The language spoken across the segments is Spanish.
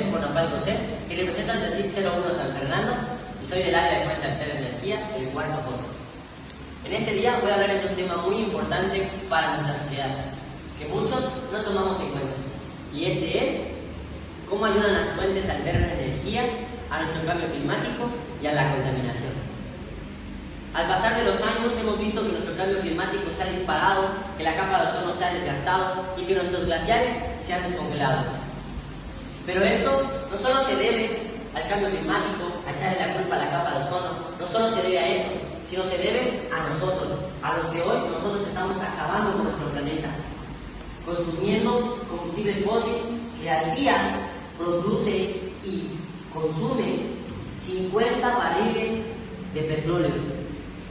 José Bonaparte José y represento al CECIT 01 San Fernando y soy del área de fuente alterna de energía del cuarto fondo. En este día voy a hablar de un tema muy importante para nuestra sociedad, que muchos no tomamos en cuenta, y este es cómo ayudan las fuentes alternas de energía a nuestro cambio climático y a la contaminación. Al pasar de los años hemos visto que nuestro cambio climático se ha disparado, que la capa de ozono se ha desgastado y que nuestros glaciares se han descongelado. Pero esto no solo se debe al cambio climático, a echarle la culpa a la capa de ozono, no solo se debe a eso, sino se debe a nosotros, a los que hoy nosotros estamos acabando con nuestro planeta, consumiendo combustible fósil que al día produce y consume 50 barriles de petróleo.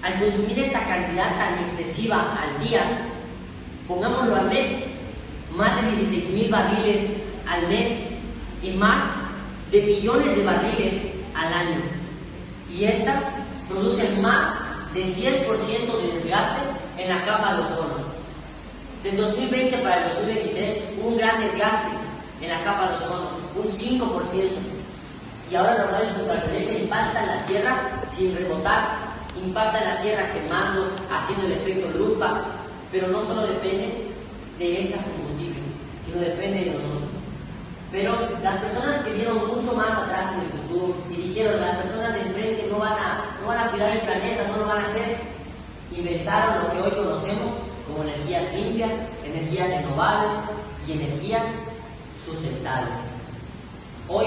Al consumir esta cantidad tan excesiva al día, pongámoslo al mes, más de 16,000 barriles al mes y más de millones de barriles al año. Y esta produce más del 10% de desgaste en la capa de ozono. Del 2020 para el 2023 hubo un gran desgaste en la capa de ozono, un 5%. Y ahora los rayos ultravioleta impactan la Tierra sin rebotar, impactan la Tierra quemando, haciendo el efecto lupa, pero no solo depende de ese combustible, sino depende de nosotros. Pero las personas que vieron mucho más atrás en el futuro y dijeron, las personas de enfrente no van a cuidar el planeta, no lo van a hacer, inventaron lo que hoy conocemos como energías limpias, energías renovables y energías sustentables. Hoy,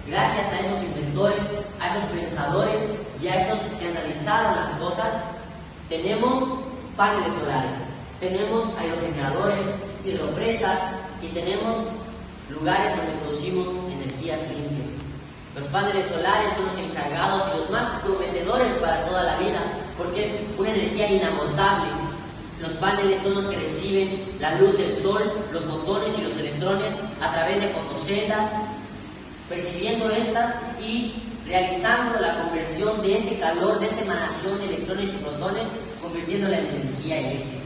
gracias a esos inventores, a esos pensadores y a esos que analizaron las cosas, tenemos paneles solares, tenemos aerogeneradores, hidropresas y tenemos lugares donde producimos energías limpias. Los paneles solares son los encargados y los más prometedores para toda la vida, porque es una energía inagotable. Los paneles son los que reciben la luz del sol, los fotones y los electrones a través de fotoceldas, percibiendo estas y realizando la conversión de ese calor, de esa emanación de electrones y fotones, convirtiéndola en energía eléctrica.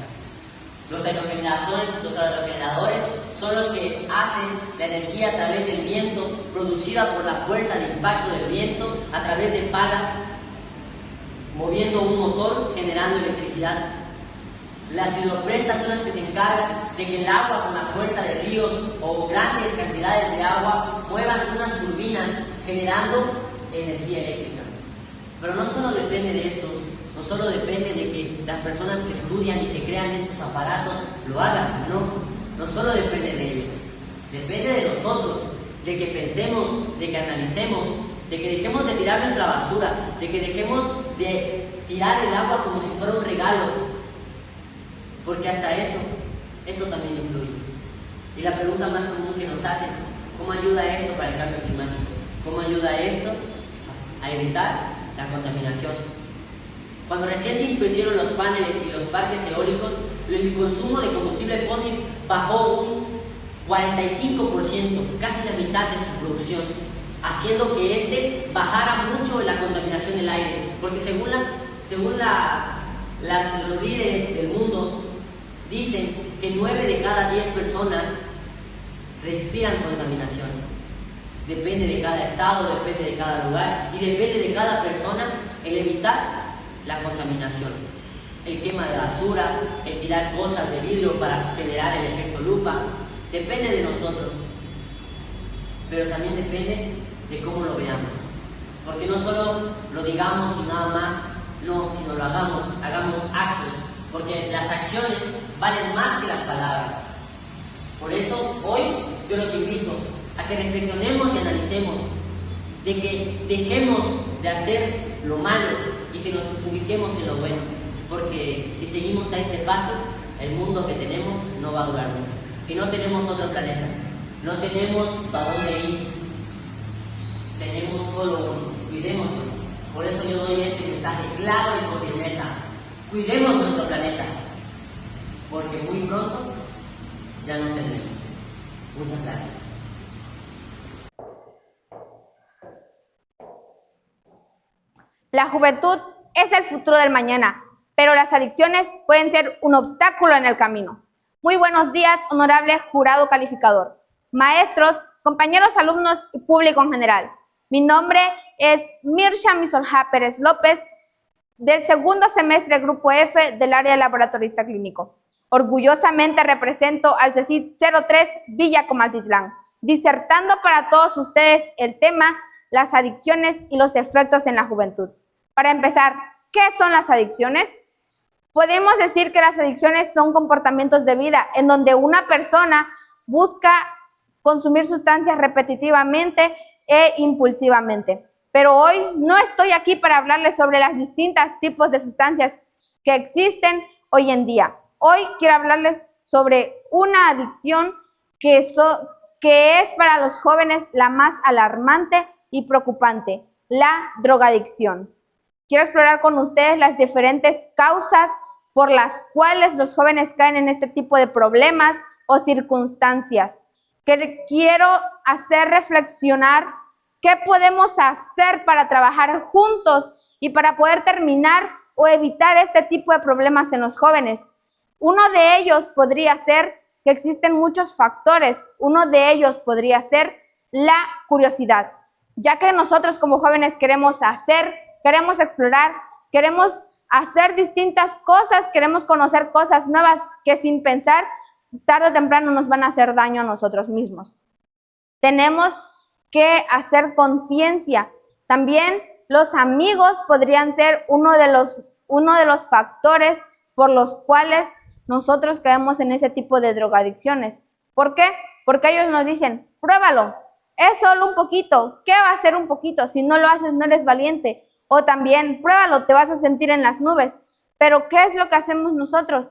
Los aerogeneradores son los que hacen la energía a través del viento, producida por la fuerza de impacto del viento, a través de palas, moviendo un motor, generando electricidad. Las hidropresas son las que se encargan de que el agua con la fuerza de ríos o grandes cantidades de agua muevan unas turbinas generando energía eléctrica. Pero no solo depende de esto, no solo depende de que las personas que estudian y que crean estos aparatos lo hagan, no solo depende de ellos, depende de nosotros, de que pensemos, de que analicemos, de que dejemos de tirar nuestra basura, de que dejemos de tirar el agua como si fuera un regalo, porque hasta eso también influye. Y la pregunta más común que nos hacen, ¿cómo ayuda esto para el cambio climático? ¿Cómo ayuda esto a evitar la contaminación? Cuando recién se impusieron los paneles y los parques eólicos, el consumo de combustible fósil bajó un 45%, casi la mitad de su producción, haciendo que este bajara mucho la contaminación del aire, porque según los líderes del mundo, dicen que 9 de cada 10 personas respiran contaminación. Depende de cada estado, depende de cada lugar y depende de cada persona el evitar la contaminación. El quema de basura, el tirar cosas de vidrio para generar el efecto lupa, depende de nosotros. Pero también depende de cómo lo veamos. Porque no solo lo digamos y nada más, no, sino lo hagamos actos. Porque las acciones valen más que las palabras. Por eso hoy yo los invito a que reflexionemos y analicemos, de que dejemos de hacer lo malo y que nos ubiquemos en lo bueno, porque si seguimos a este paso, el mundo que tenemos no va a durar mucho. Y no tenemos otro planeta, no tenemos para dónde ir, tenemos solo uno, cuidémoslo. Por eso yo doy este mensaje claro y con firmeza: cuidemos nuestro planeta, porque muy pronto ya no tendremos. Muchas gracias. La juventud es el futuro del mañana, pero las adicciones pueden ser un obstáculo en el camino. Muy buenos días, honorable jurado calificador, maestros, compañeros alumnos y público en general. Mi nombre es Mirsha Misolja Pérez López, del segundo semestre Grupo F del área de laboratorista clínico. Orgullosamente represento al CECIT 03 Villa Comaltitlán, disertando para todos ustedes el tema las adicciones y los efectos en la juventud. Para empezar, ¿qué son las adicciones? Podemos decir que las adicciones son comportamientos de vida en donde una persona busca consumir sustancias repetitivamente e impulsivamente. Pero hoy no estoy aquí para hablarles sobre los distintos tipos de sustancias que existen hoy en día. Hoy quiero hablarles sobre una adicción que es para los jóvenes la más alarmante y preocupante, la drogadicción. Quiero explorar con ustedes las diferentes causas por las cuales los jóvenes caen en este tipo de problemas o circunstancias. Quiero hacer reflexionar qué podemos hacer para trabajar juntos y para poder terminar o evitar este tipo de problemas en los jóvenes. Uno de ellos podría ser que existen muchos factores. Uno de ellos podría ser la curiosidad, ya que nosotros como jóvenes queremos explorar, queremos hacer distintas cosas, queremos conocer cosas nuevas que sin pensar, tarde o temprano nos van a hacer daño a nosotros mismos. Tenemos que hacer conciencia. También los amigos podrían ser uno de los factores por los cuales nosotros caemos en ese tipo de drogadicciones. ¿Por qué? Porque ellos nos dicen, pruébalo, es solo un poquito. ¿Qué va a ser un poquito? Si no lo haces, no eres valiente. O también, pruébalo, te vas a sentir en las nubes. Pero ¿qué es lo que hacemos nosotros?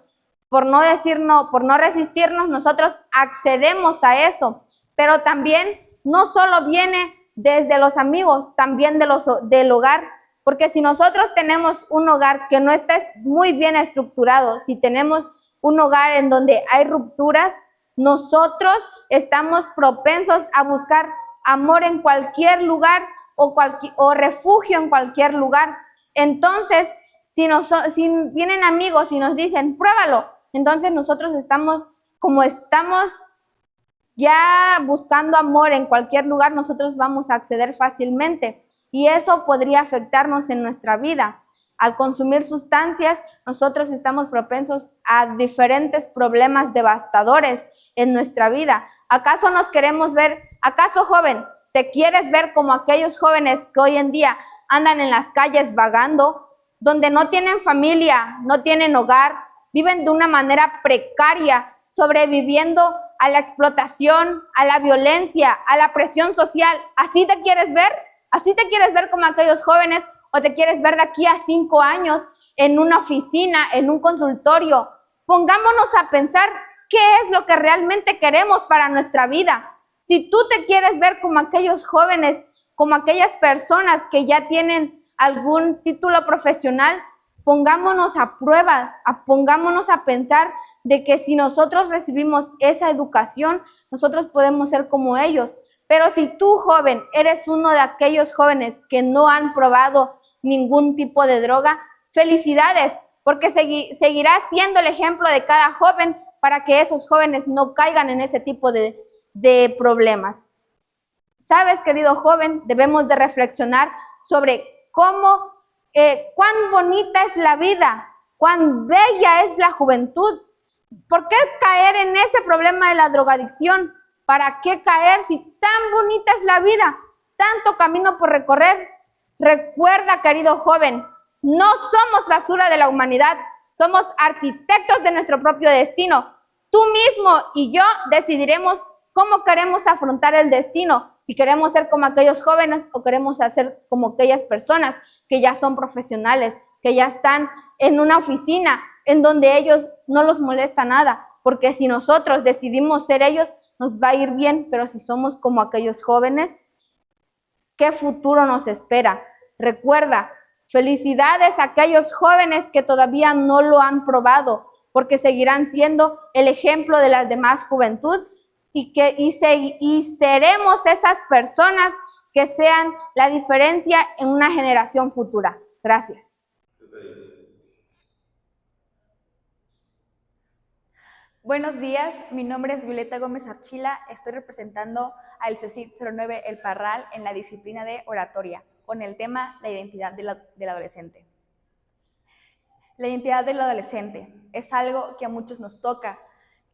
Por no decir no, por no resistirnos, nosotros accedemos a eso. Pero también no solo viene desde los amigos, también del hogar. Porque si nosotros tenemos un hogar que no está muy bien estructurado, si tenemos un hogar en donde hay rupturas, nosotros estamos propensos a buscar amor en cualquier lugar o refugio en cualquier lugar. Entonces, si vienen amigos y nos dicen, pruébalo, entonces nosotros estamos ya buscando amor en cualquier lugar, nosotros vamos a acceder fácilmente y eso podría afectarnos en nuestra vida. Al consumir sustancias, nosotros estamos propensos a diferentes problemas devastadores en nuestra vida. ¿Acaso joven, te quieres ver como aquellos jóvenes que hoy en día andan en las calles vagando, donde no tienen familia, no tienen hogar, viven de una manera precaria, sobreviviendo a la explotación, a la violencia, a la presión social? ¿Así te quieres ver? ¿Así te quieres ver como aquellos jóvenes? ¿O te quieres ver de aquí a 5 años en una oficina, en un consultorio? Pongámonos a pensar qué es lo que realmente queremos para nuestra vida. Si tú te quieres ver como aquellos jóvenes, como aquellas personas que ya tienen algún título profesional, pongámonos a prueba, pongámonos a pensar de que si nosotros recibimos esa educación, nosotros podemos ser como ellos. Pero si tú, joven, eres uno de aquellos jóvenes que no han probado ningún tipo de droga, felicidades, porque seguirás siendo el ejemplo de cada joven para que esos jóvenes no caigan en ese tipo de problemas. Sabes, querido joven, debemos de reflexionar sobre cuán bonita es la vida, cuán bella es la juventud. ¿Por qué caer en ese problema de la drogadicción? ¿Para qué caer si tan bonita es la vida? Tanto camino por recorrer. Recuerda, querido joven, no somos basura de la humanidad, somos arquitectos de nuestro propio destino. Tú mismo y yo decidiremos cómo queremos afrontar el destino, si queremos ser como aquellos jóvenes o queremos ser como aquellas personas que ya son profesionales, que ya están en una oficina en donde ellos no los molesta nada, porque si nosotros decidimos ser ellos, nos va a ir bien, pero si somos como aquellos jóvenes, ¿qué futuro nos espera? Recuerda, felicidades a aquellos jóvenes que todavía no lo han probado, porque seguirán siendo el ejemplo de la demás juventud y seremos esas personas que sean la diferencia en una generación futura. Gracias. Buenos días, mi nombre es Violeta Gómez Archila, estoy representando al CECIT 09 El Parral en la disciplina de oratoria, con el tema la identidad del adolescente. La identidad del adolescente es algo que a muchos nos toca,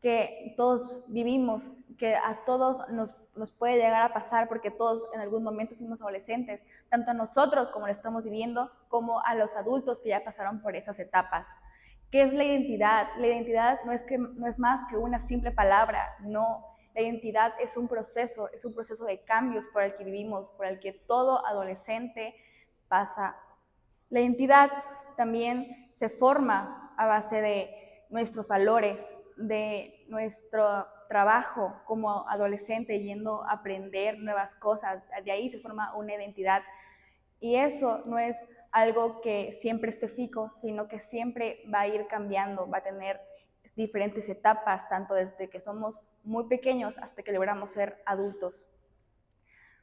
que todos vivimos, que a todos nos puede llegar a pasar porque todos en algún momento fuimos adolescentes, tanto a nosotros como lo estamos viviendo, como a los adultos que ya pasaron por esas etapas. ¿Qué es la identidad? La identidad no es más que una simple palabra, no. La identidad es un proceso de cambios por el que vivimos, por el que todo adolescente pasa. La identidad también se forma a base de nuestros valores, de nuestro trabajo como adolescente, yendo a aprender nuevas cosas. De ahí se forma una identidad. Y eso no es algo que siempre esté fijo, sino que siempre va a ir cambiando, va a tener diferentes etapas, tanto desde que somos muy pequeños hasta que logramos ser adultos.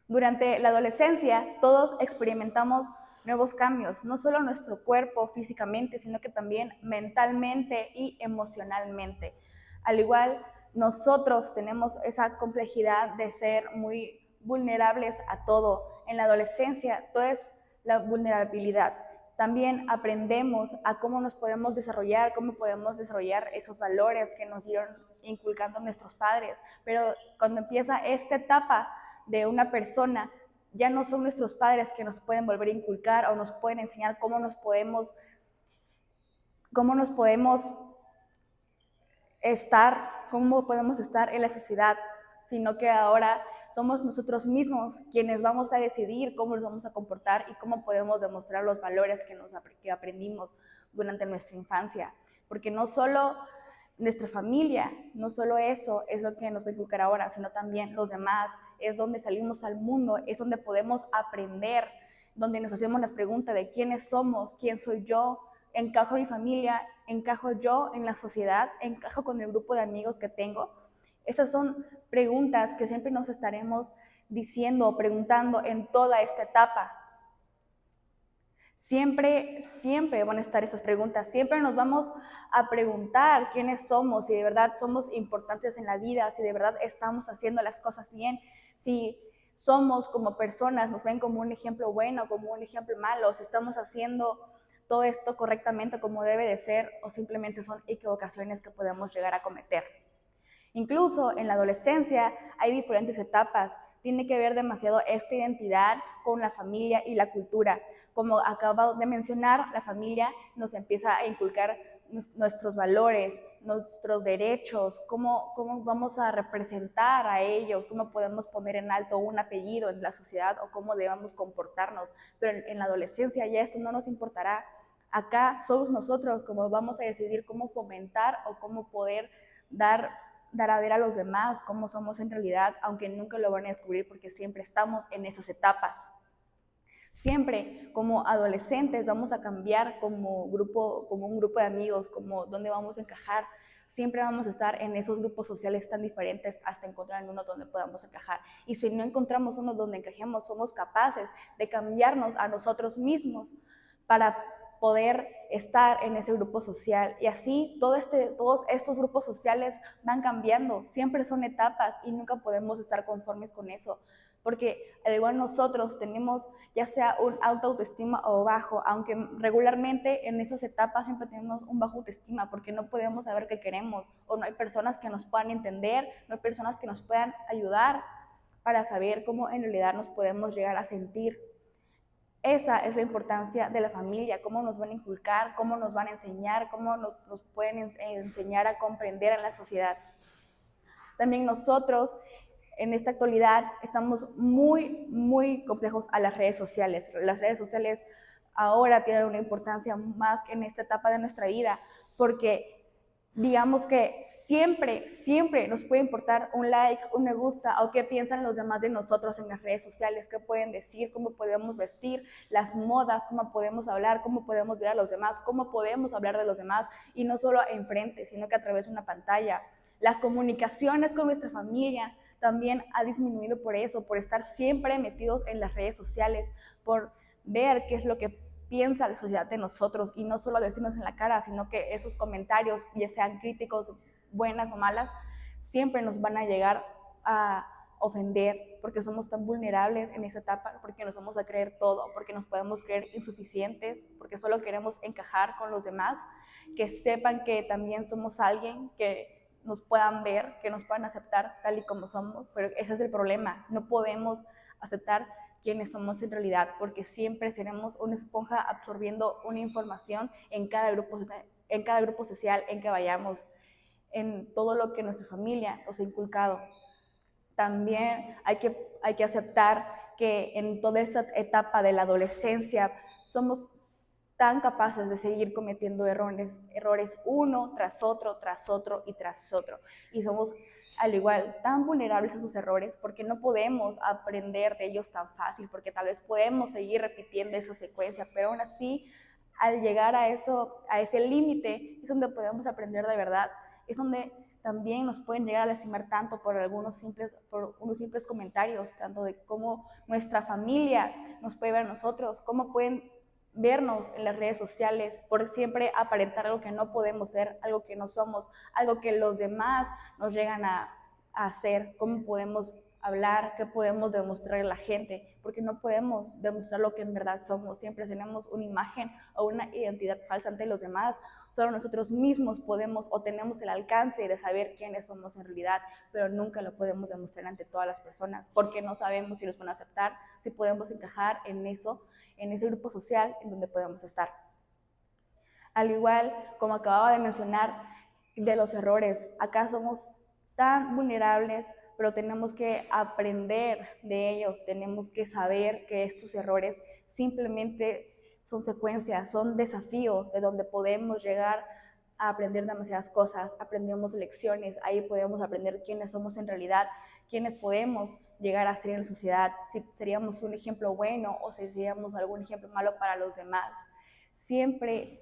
Durante la adolescencia, todos experimentamos nuevos cambios, no solo nuestro cuerpo físicamente, sino que también mentalmente y emocionalmente. Al igual, nosotros tenemos esa complejidad de ser muy vulnerables a todo. En la adolescencia, todo es la vulnerabilidad. También aprendemos a cómo nos podemos desarrollar, cómo podemos desarrollar esos valores que nos dieron inculcando nuestros padres. Pero cuando empieza esta etapa de una persona, ya no son nuestros padres que nos pueden volver a inculcar o nos pueden enseñar cómo nos podemos estar en la sociedad, sino que ahora somos nosotros mismos quienes vamos a decidir cómo nos vamos a comportar y cómo podemos demostrar los valores que aprendimos durante nuestra infancia. Porque no solo nuestra familia, no solo eso es lo que nos va a inculcar ahora, sino también los demás. Es donde salimos al mundo, es donde podemos aprender, donde nos hacemos las preguntas de quiénes somos, quién soy yo, encajo en mi familia, encajo yo en la sociedad, encajo con el grupo de amigos que tengo. Esas son preguntas que siempre nos estaremos diciendo o preguntando en toda esta etapa. Siempre van a estar estas preguntas, siempre nos vamos a preguntar quiénes somos, si de verdad somos importantes en la vida, si de verdad estamos haciendo las cosas bien, si somos como personas, nos ven como un ejemplo bueno, como un ejemplo malo, si estamos haciendo todo esto correctamente como debe de ser o simplemente son equivocaciones que podemos llegar a cometer. Incluso en la adolescencia hay diferentes etapas. Tiene que ver demasiado esta identidad con la familia y la cultura. Como acabo de mencionar, la familia nos empieza a inculcar nuestros valores, nuestros derechos, cómo vamos a representar a ellos, cómo podemos poner en alto un apellido en la sociedad o cómo debemos comportarnos. Pero en la adolescencia ya esto no nos importará. Acá somos nosotros como vamos a decidir cómo fomentar o cómo poder dar a ver a los demás cómo somos en realidad, aunque nunca lo van a descubrir porque siempre estamos en esas etapas. Siempre como adolescentes vamos a cambiar como un grupo de amigos, como dónde vamos a encajar. Siempre vamos a estar en esos grupos sociales tan diferentes hasta encontrar uno donde podamos encajar. Y si no encontramos uno donde encajemos, somos capaces de cambiarnos a nosotros mismos para poder estar en ese grupo social. Y así todos estos grupos sociales van cambiando, siempre son etapas y nunca podemos estar conformes con eso, porque al igual nosotros tenemos ya sea un alta autoestima o bajo, aunque regularmente en estas etapas siempre tenemos un bajo autoestima porque no podemos saber qué queremos o no hay personas que nos puedan entender, no hay personas que nos puedan ayudar para saber cómo en realidad nos podemos llegar a sentir. Esa es la importancia de la familia, cómo nos van a inculcar, cómo nos van a enseñar, cómo nos pueden enseñar a comprender en la sociedad. También nosotros, en esta actualidad, estamos muy complejos a las redes sociales. Las redes sociales ahora tienen una importancia más que en esta etapa de nuestra vida, porque digamos que siempre nos puede importar un like, un me gusta o qué piensan los demás de nosotros en las redes sociales, qué pueden decir, cómo podemos vestir, las modas, cómo podemos hablar, cómo podemos ver a los demás, cómo podemos hablar de los demás y no solo enfrente, sino que a través de una pantalla. Las comunicaciones con nuestra familia también ha disminuido por eso, por estar siempre metidos en las redes sociales, por ver qué es lo que piensa la sociedad de nosotros y no solo decirnos en la cara, sino que esos comentarios, ya sean críticos, buenas o malas, siempre nos van a llegar a ofender, porque somos tan vulnerables en esa etapa, porque nos vamos a creer todo, porque nos podemos creer insuficientes, porque solo queremos encajar con los demás, que sepan que también somos alguien, que nos puedan ver, que nos puedan aceptar tal y como somos, pero ese es el problema, no podemos aceptar quiénes somos en realidad, porque siempre seremos una esponja absorbiendo una información en cada grupo social en que vayamos, en todo lo que nuestra familia nos ha inculcado. También hay que aceptar que en toda esta etapa de la adolescencia somos tan capaces de seguir cometiendo errores uno tras otro y tras otro. Y somos al igual tan vulnerables a esos errores porque no podemos aprender de ellos tan fácil, porque tal vez podemos seguir repitiendo esa secuencia, pero aún así, al llegar a ese límite, es donde podemos aprender de verdad, es donde también nos pueden llegar a lastimar tanto por unos simples comentarios, tanto de cómo nuestra familia nos puede ver a nosotros, cómo pueden vernos en las redes sociales por siempre aparentar algo que no podemos ser, algo que no somos, algo que los demás nos llegan a hacer, cómo podemos hablar, qué podemos demostrar a la gente, porque no podemos demostrar lo que en verdad somos, siempre tenemos una imagen o una identidad falsa ante los demás, solo nosotros mismos podemos o tenemos el alcance de saber quiénes somos en realidad, pero nunca lo podemos demostrar ante todas las personas, porque no sabemos si nos van a aceptar, si podemos encajar en ese grupo social en donde podemos estar. Al igual, como acababa de mencionar, de los errores, acá somos tan vulnerables, pero tenemos que aprender de ellos, tenemos que saber que estos errores simplemente son secuencias, son desafíos de donde podemos llegar a aprender demasiadas cosas, aprendemos lecciones, ahí podemos aprender quiénes somos en realidad, quiénes podemos llegar a ser en la sociedad, si seríamos un ejemplo bueno o si seríamos algún ejemplo malo para los demás. Siempre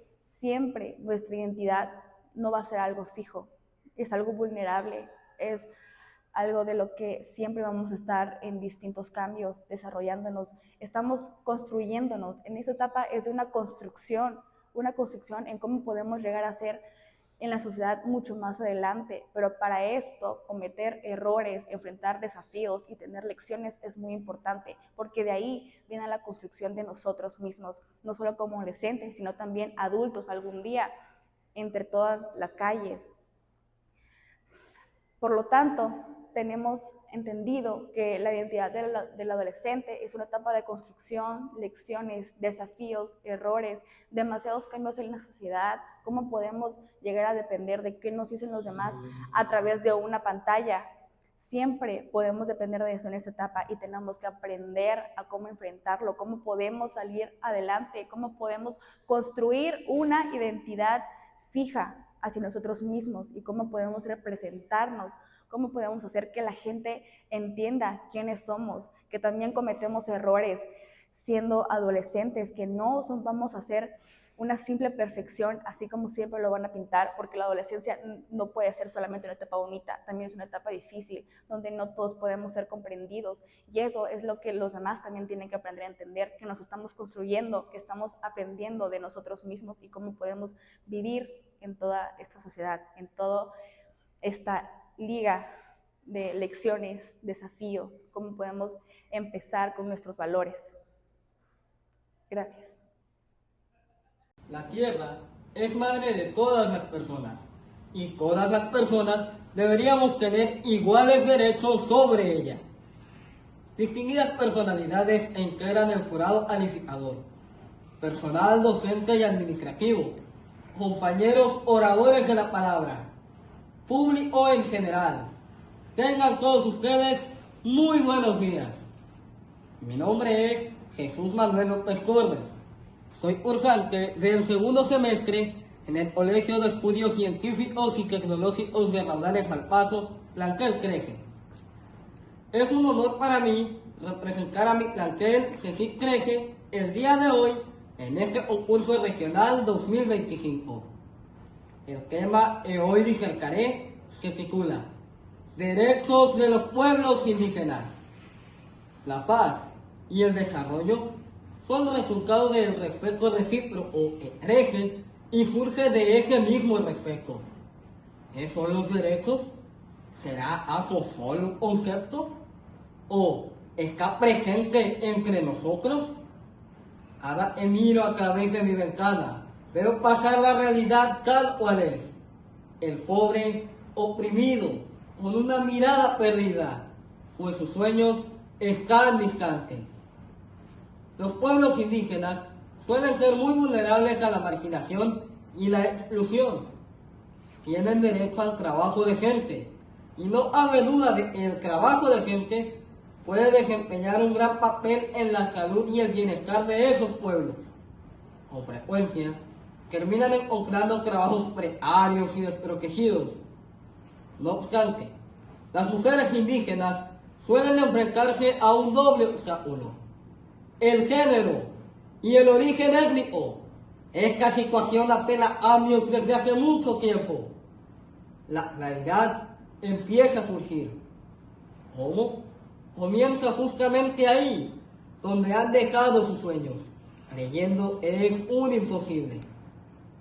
nuestra identidad no va a ser algo fijo, es algo vulnerable, es algo de lo que siempre vamos a estar en distintos cambios, desarrollándonos, estamos construyéndonos. En esta etapa es de una construcción en cómo podemos llegar a ser en la sociedad mucho más adelante, pero para esto, cometer errores, enfrentar desafíos y tener lecciones es muy importante, porque de ahí viene la construcción de nosotros mismos, no solo como adolescentes, sino también adultos algún día, entre todas las calles. Por lo tanto, tenemos entendido que la identidad del adolescente es una etapa de construcción, lecciones, desafíos, errores, demasiados cambios en la sociedad, cómo podemos llegar a depender de qué nos dicen los demás a través de una pantalla. Siempre podemos depender de eso en esta etapa y tenemos que aprender a cómo enfrentarlo, cómo podemos salir adelante, cómo podemos construir una identidad fija hacia nosotros mismos y cómo podemos representarnos, cómo podemos hacer que la gente entienda quiénes somos, que también cometemos errores siendo adolescentes, que no vamos a hacer una simple perfección, así como siempre lo van a pintar, porque la adolescencia no puede ser solamente una etapa bonita, también es una etapa difícil, donde no todos podemos ser comprendidos, y eso es lo que los demás también tienen que aprender a entender, que nos estamos construyendo, que estamos aprendiendo de nosotros mismos y cómo podemos vivir en toda esta sociedad, en toda esta liga de lecciones, desafíos, cómo podemos empezar con nuestros valores. Gracias. La tierra es madre de todas las personas y todas las personas deberíamos tener iguales derechos sobre ella. Distinguidas personalidades integran el jurado calificador, personal docente y administrativo, compañeros oradores de la palabra, público en general. Tengan todos ustedes muy buenos días. Mi nombre es Jesús Manuel López Torres. Soy cursante del segundo semestre en el Colegio de Estudios Científicos y Tecnológicos de Raudales Malpaso, plantel CREGE. Es un honor para mí representar a mi plantel CECIT CREGE el día de hoy en este concurso regional 2025. El tema que hoy disertaré se titula Derechos de los pueblos indígenas. La paz y el desarrollo son resultado del respeto recíproco que crece y surge de ese mismo respeto. ¿Esos son los derechos? ¿Será acaso solo un concepto? ¿O está presente entre nosotros? Ahora miro a través de mi ventana, veo pasar la realidad tal cual es. El pobre oprimido, con una mirada perdida, pues sus sueños están distantes. Los pueblos indígenas suelen ser muy vulnerables a la marginación y la exclusión. Tienen derecho al trabajo decente, y no cabe duda de que el trabajo decente puede desempeñar un gran papel en la salud y el bienestar de esos pueblos. Con frecuencia, terminan encontrando trabajos precarios y desprotegidos. No obstante, las mujeres indígenas suelen enfrentarse a un doble obstáculo: el género y el origen étnico. Esta situación apela a cambios desde hace mucho tiempo. La claridad empieza a surgir. ¿Cómo? Comienza justamente ahí, donde han dejado sus sueños, creyendo es un imposible.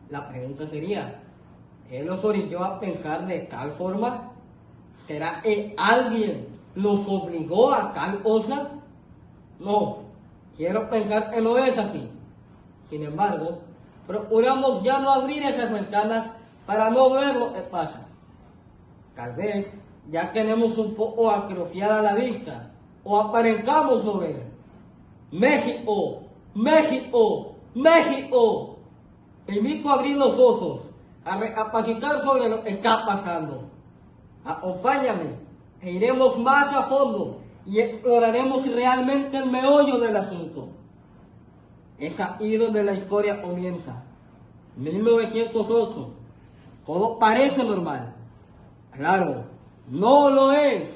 La pregunta sería, ¿qué los orilló a pensar de tal forma? ¿Será que alguien los obligó a tal cosa? No, quiero pensar que no es así. Sin embargo, procuramos ya no abrir esas ventanas para no ver lo que pasa. Tal vez ya tenemos un poco atrofiada la vista, o aparentamos no ver. México, México, México. Te invito a abrir los ojos, a recapacitar sobre lo que está pasando. Acompáñame, e iremos más a fondo y exploraremos realmente el meollo del asunto. Es aquí donde la historia comienza. 1908. Todo parece normal. Claro, no lo es.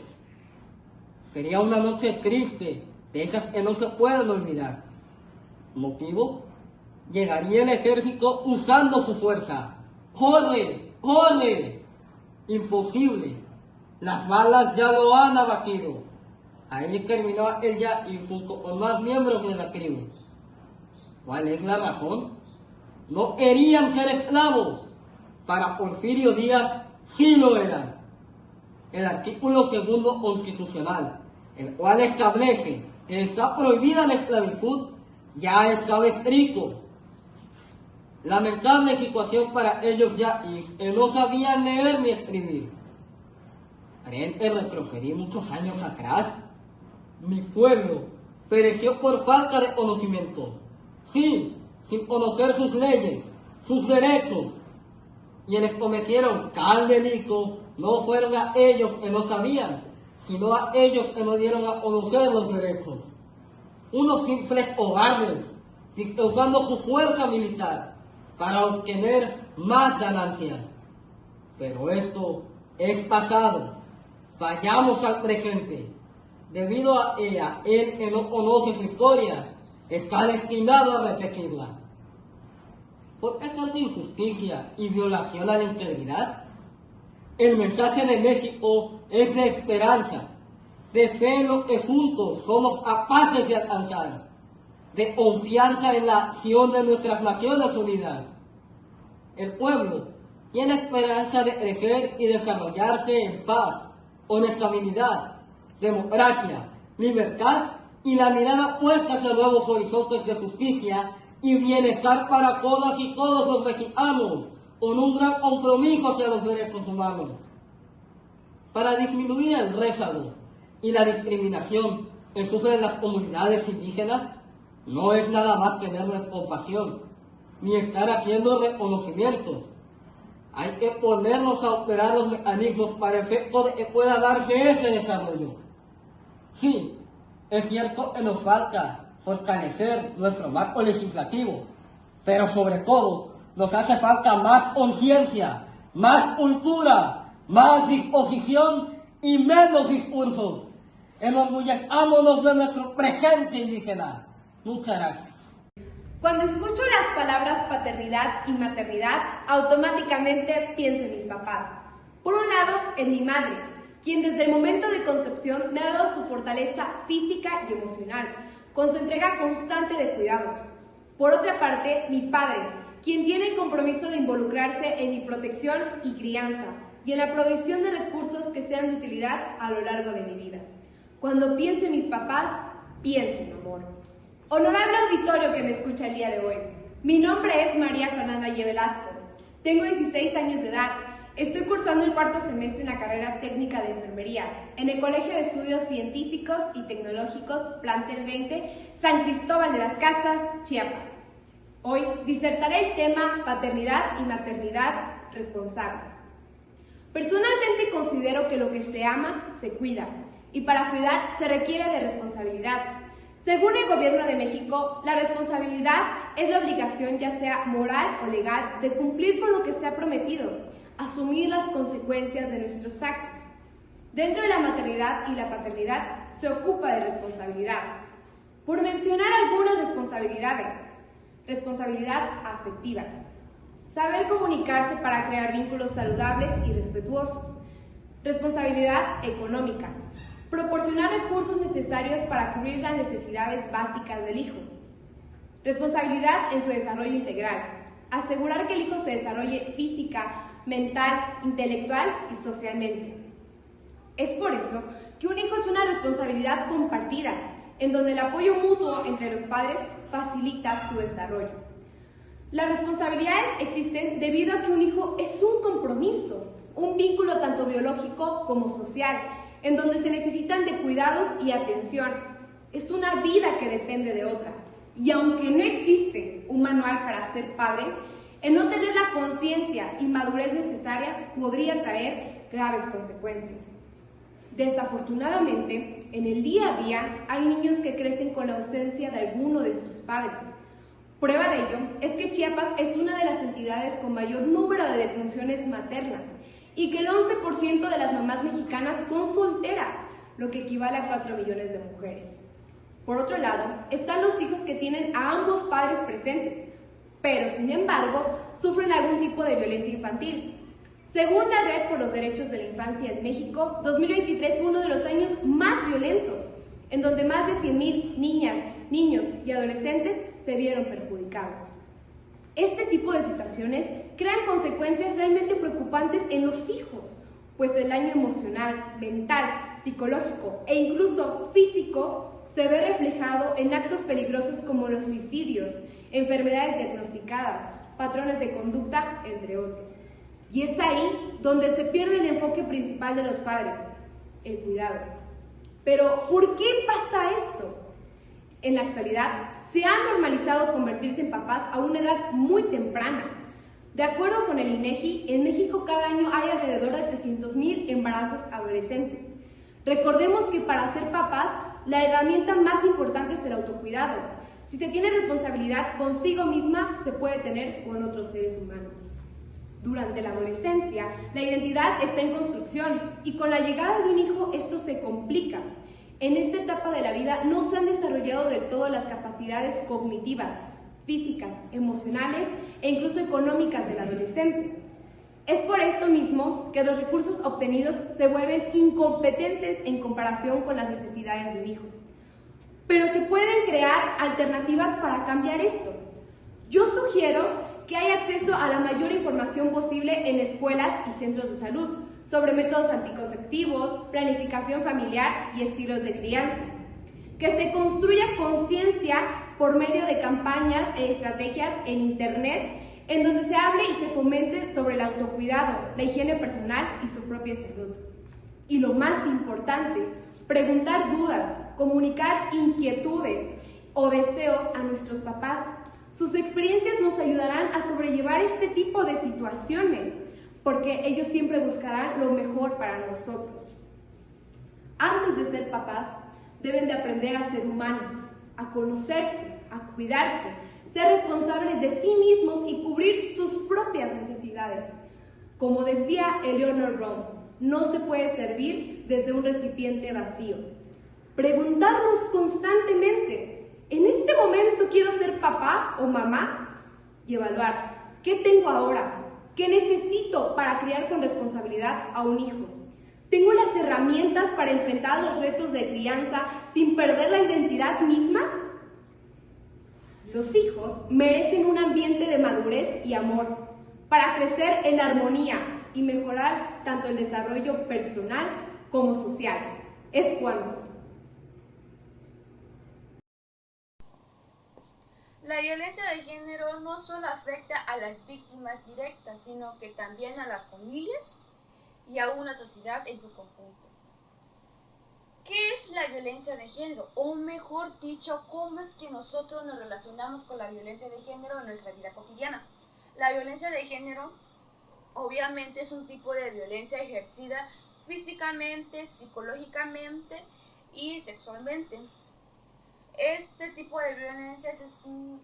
Sería una noche triste, de esas que no se pueden olvidar. ¿Motivo? Llegaría el ejército usando su fuerza. ¡Corre! ¡Corre! Imposible. Las balas ya lo han abatido. Ahí terminó ella y junto con más miembros de la tribu. ¿Cuál es la razón? No querían ser esclavos. Para Porfirio Díaz sí lo eran. El artículo 2 constitucional, el cual establece que está prohibida la esclavitud, ya estaba escrito. Lamentable situación para ellos ya, y que no sabían leer ni escribir. ¿Creen que retrocedí muchos años atrás? Mi pueblo pereció por falta de conocimiento. Sí, sin conocer sus leyes, sus derechos. Quienes cometieron tal delito no fueron a ellos que no sabían, sino a ellos que no dieron a conocer los derechos. Unos simples cobardes, usando su fuerza militar para obtener más ganancias. Pero esto es pasado. Vayamos al presente. Debido a ella, él que no conoce su historia, está destinado a repetirla. ¿Por qué tanta injusticia y violación a la integridad? El mensaje de México es de esperanza, de fe en lo que juntos somos capaces de alcanzar, de confianza en la acción de nuestras Naciones Unidas. El pueblo tiene esperanza de crecer y desarrollarse en paz, con estabilidad, democracia, libertad y la mirada puesta hacia nuevos horizontes de justicia y bienestar para todas y todos los mexicanos, con un gran compromiso hacia los derechos humanos. Para disminuir el rezago y la discriminación que sufren las comunidades indígenas, no es nada más tenerles compasión, ni estar haciendo reconocimientos. Hay que ponernos a operar los mecanismos para efecto de que pueda darse ese desarrollo. Sí, es cierto que nos falta fortalecer nuestro marco legislativo, pero sobre todo nos hace falta más conciencia, más cultura, más disposición y menos discursos. Enorgullezcámonos de nuestro presente indígena. Muchas gracias. Cuando escucho las palabras paternidad y maternidad, automáticamente pienso en mis papás. Por un lado, en mi madre, quien desde el momento de concepción me ha dado su fortaleza física y emocional, con su entrega constante de cuidados. Por otra parte, mi padre, quien tiene el compromiso de involucrarse en mi protección y crianza, y en la provisión de recursos que sean de utilidad a lo largo de mi vida. Cuando pienso en mis papás, pienso en amor. Honorable auditorio que me escucha el día de hoy, mi nombre es María Fernanda Ye Velasco. Tengo 16 años de edad. Estoy cursando el 4º semestre en la carrera técnica de enfermería en el Colegio de Estudios Científicos y Tecnológicos Plantel 20, San Cristóbal de las Casas, Chiapas. Hoy disertaré el tema paternidad y maternidad responsable. Personalmente considero que lo que se ama, se cuida, y para cuidar se requiere de responsabilidad. Según el Gobierno de México, la responsabilidad es la obligación, ya sea moral o legal, de cumplir con lo que se ha prometido, asumir las consecuencias de nuestros actos. Dentro de la maternidad y la paternidad se ocupa de responsabilidad. Por mencionar algunas responsabilidades: responsabilidad afectiva, saber comunicarse para crear vínculos saludables y respetuosos. Responsabilidad económica, proporcionar recursos necesarios para cubrir las necesidades básicas del hijo. Responsabilidad en su desarrollo integral, asegurar que el hijo se desarrolle física, mental, intelectual y socialmente. Es por eso que un hijo es una responsabilidad compartida, en donde el apoyo mutuo entre los padres facilita su desarrollo. Las responsabilidades existen debido a que un hijo es un compromiso, un vínculo tanto biológico como social, en donde se necesitan de cuidados y atención. Es una vida que depende de otra. Y aunque no existe un manual para ser padres, el no tener la conciencia y madurez necesaria podría traer graves consecuencias. Desafortunadamente, en el día a día hay niños que crecen con la ausencia de alguno de sus padres. Prueba de ello es que Chiapas es una de las entidades con mayor número de defunciones maternas y que el 11% de las mamás mexicanas son solteras, lo que equivale a 4 millones de mujeres. Por otro lado, están los hijos que tienen a ambos padres presentes, pero sin embargo sufren algún tipo de violencia infantil. Según la Red por los Derechos de la Infancia en México, 2023 fue uno de los años más violentos, en donde más de 100,000 niñas, niños y adolescentes se vieron perjudicados. Este tipo de situaciones crean consecuencias realmente preocupantes en los hijos, pues el daño emocional, mental, psicológico e incluso físico se ve reflejado en actos peligrosos como los suicidios, enfermedades diagnosticadas, patrones de conducta, entre otros. Y es ahí donde se pierde el enfoque principal de los padres, el cuidado. Pero, ¿por qué pasa esto? En la actualidad, se ha normalizado convertirse en papás a una edad muy temprana. De acuerdo con el INEGI, en México cada año hay alrededor de 300,000 embarazos adolescentes. Recordemos que para ser papás, la herramienta más importante es el autocuidado. Si se tiene responsabilidad consigo misma, se puede tener con otros seres humanos. Durante la adolescencia, la identidad está en construcción y con la llegada de un hijo esto se complica. En esta etapa de la vida no se han desarrollado del todo las capacidades cognitivas, físicas, emocionales e incluso económicas del adolescente. Es por esto mismo que los recursos obtenidos se vuelven incompetentes en comparación con las necesidades de un hijo. Pero se pueden crear alternativas para cambiar esto. Yo sugiero que haya acceso a la mayor información posible en escuelas y centros de salud sobre métodos anticonceptivos, planificación familiar y estilos de crianza. Que se construya conciencia por medio de campañas e estrategias en Internet en donde se hable y se fomente sobre el autocuidado, la higiene personal y su propia salud. Y lo más importante, preguntar dudas, comunicar inquietudes o deseos a nuestros papás. Sus experiencias nos ayudarán a sobrellevar este tipo de situaciones, porque ellos siempre buscarán lo mejor para nosotros. Antes de ser papás, deben de aprender a ser humanos, a conocerse, a cuidarse, ser responsables de sí mismos y cubrir sus propias necesidades. Como decía Eleanor Roosevelt, no se puede servir desde un recipiente vacío. Preguntarnos constantemente, ¿en este momento quiero ser papá o mamá? Y evaluar, ¿qué tengo ahora? ¿Qué necesito para criar con responsabilidad a un hijo? ¿Tengo las herramientas para enfrentar los retos de crianza sin perder la identidad misma? Los hijos merecen un ambiente de madurez y amor para crecer en armonía, y mejorar tanto el desarrollo personal como social. Es cuanto. La violencia de género no solo afecta a las víctimas directas, sino que también a las familias y a una sociedad en su conjunto. ¿Qué es la violencia de género? O mejor dicho, ¿cómo es que nosotros nos relacionamos con la violencia de género en nuestra vida cotidiana? La violencia de género obviamente es un tipo de violencia ejercida físicamente, psicológicamente y sexualmente. Este tipo de violencias es una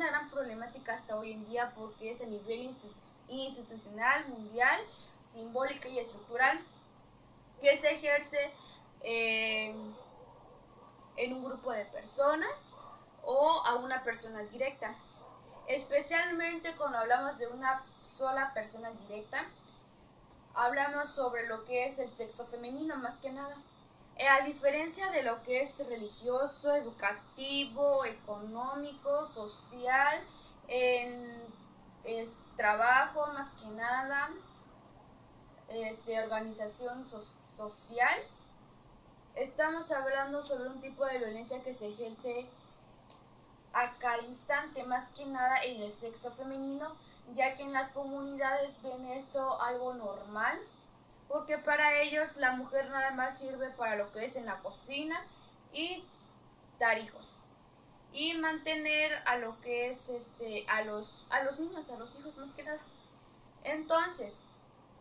gran problemática hasta hoy en día porque es a nivel institucional, mundial, simbólica y estructural que se ejerce en un grupo de personas o a una persona directa. Especialmente cuando hablamos de una sola persona directa, hablamos sobre lo que es el sexo femenino más que nada. A diferencia de lo que es religioso, educativo, económico, social, trabajo más que nada, organización social, estamos hablando sobre un tipo de violencia que se ejerce a cada instante, más que nada en el sexo femenino, ya que en las comunidades ven esto algo normal, porque para ellos la mujer nada más sirve para lo que es en la cocina y dar hijos y mantener a lo que es a los niños, a los hijos más que nada. Entonces,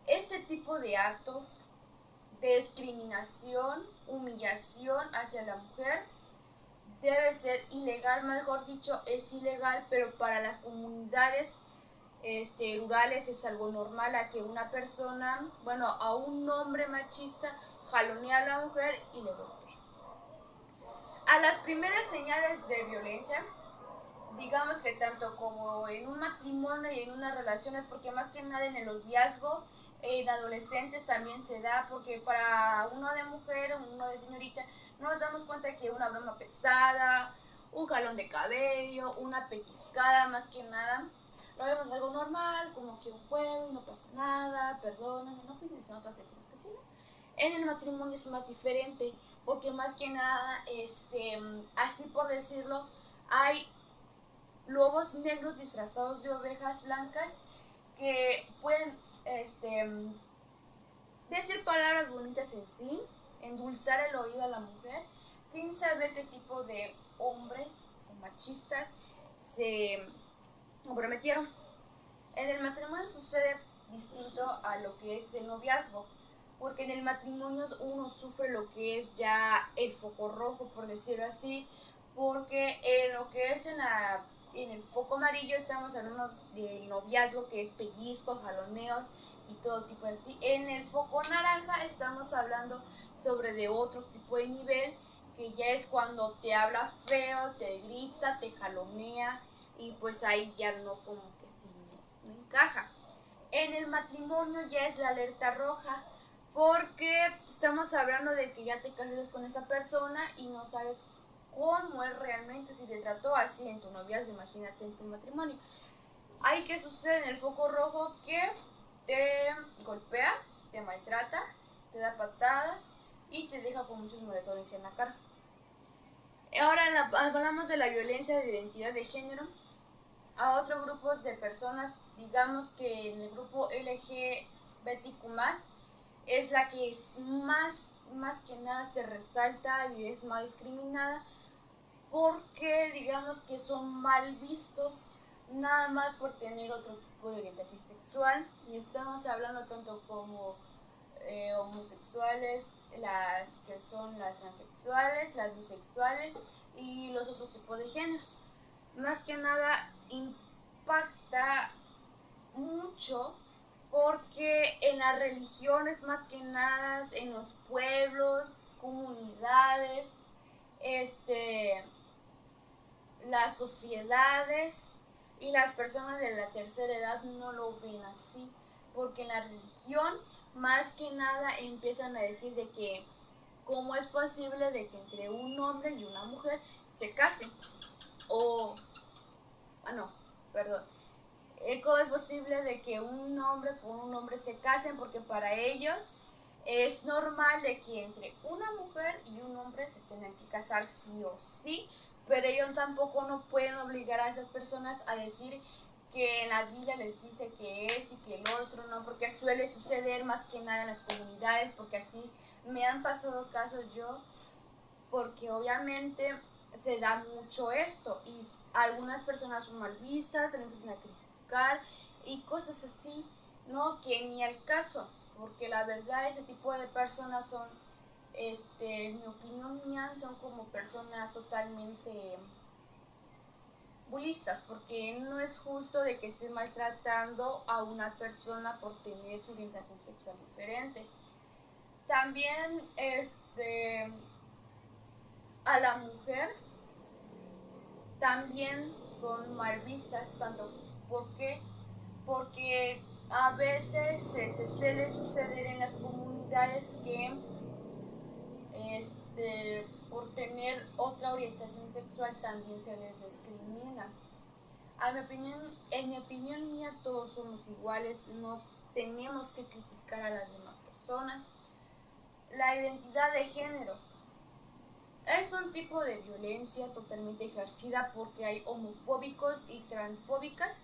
este tipo de actos de discriminación, humillación hacia la mujer debe ser ilegal, mejor dicho, es ilegal, pero para las comunidades rurales es algo normal a que una persona, bueno, a un hombre machista jalonea a la mujer y le golpea. A las primeras señales de violencia, digamos que tanto como en un matrimonio y en unas relaciones, porque más que nada en el noviazgo, en adolescentes también se da, porque para uno de mujer, uno de señorita, no nos damos cuenta que una broma pesada, un jalón de cabello, una pellizcada más que nada, lo vemos algo normal, como que un juego, no pasa nada, perdóname, no pides, nosotros decimos que sí, ¿no? En el matrimonio es más diferente, porque más que nada, así por decirlo, hay lobos negros disfrazados de ovejas blancas que pueden decir palabras bonitas en sí, endulzar el oído a la mujer, sin saber qué tipo de hombres o machistas se comprometieron. En el matrimonio sucede distinto a lo que es el noviazgo, porque en el matrimonio uno sufre lo que es ya el foco rojo, por decirlo así, porque en lo que es en el foco amarillo estamos hablando del noviazgo, que es pellizcos, jaloneos y todo tipo de así. En el foco naranja estamos hablando sobre de otro tipo de nivel, que ya es cuando te habla feo, te grita, te jalonea, y pues ahí ya no, como que sí, no encaja. En el matrimonio ya es la alerta roja, porque estamos hablando de que ya te casaste con esa persona y no sabes cómo es realmente, si te trató así en tu noviazgo, imagínate en tu matrimonio. Ahí que sucede en el foco rojo, que te golpea, te maltrata, te da patadas y te deja con muchos moretones en la cara. Ahora hablamos de la violencia de identidad de género a otros grupos de personas. Digamos que en el grupo LGBTQ+, es la que es más que nada se resalta y es más discriminada, porque digamos que son mal vistos nada más por tener otro tipo de orientación sexual, y estamos hablando tanto como homosexuales, las que son las transexuales, las bisexuales y los otros tipos de géneros. Más que nada impacta mucho porque en las religiones, más que nada en los pueblos, comunidades, las sociedades y las personas de la tercera edad no lo ven así, porque en la religión más que nada empiezan a decir de que cómo es posible de que entre un hombre y una mujer se casen, o no, perdón, ¿Cómo es posible de que un hombre con un hombre se casen? Porque para ellos es normal de que entre una mujer y un hombre se tengan que casar sí o sí, pero ellos tampoco no pueden obligar a esas personas a decir que en la Biblia les dice que es y que el otro no, porque suele suceder más que nada en las comunidades, porque así me han pasado casos yo, porque obviamente se da mucho esto y algunas personas son mal vistas, se lo empiezan a criticar y cosas así, ¿no? Que ni al caso, porque la verdad ese tipo de personas son, en mi opinión mía, son como personas totalmente bullistas, porque no es justo de que estén maltratando a una persona por tener su orientación sexual diferente. También a la mujer también son mal vistas, tanto porque a veces se suele suceder en las comunidades que por tener otra orientación sexual también se les discrimina. En mi opinión mía, todos somos iguales, no tenemos que criticar a las demás personas. La identidad de género es un tipo de violencia totalmente ejercida porque hay homofóbicos y transfóbicas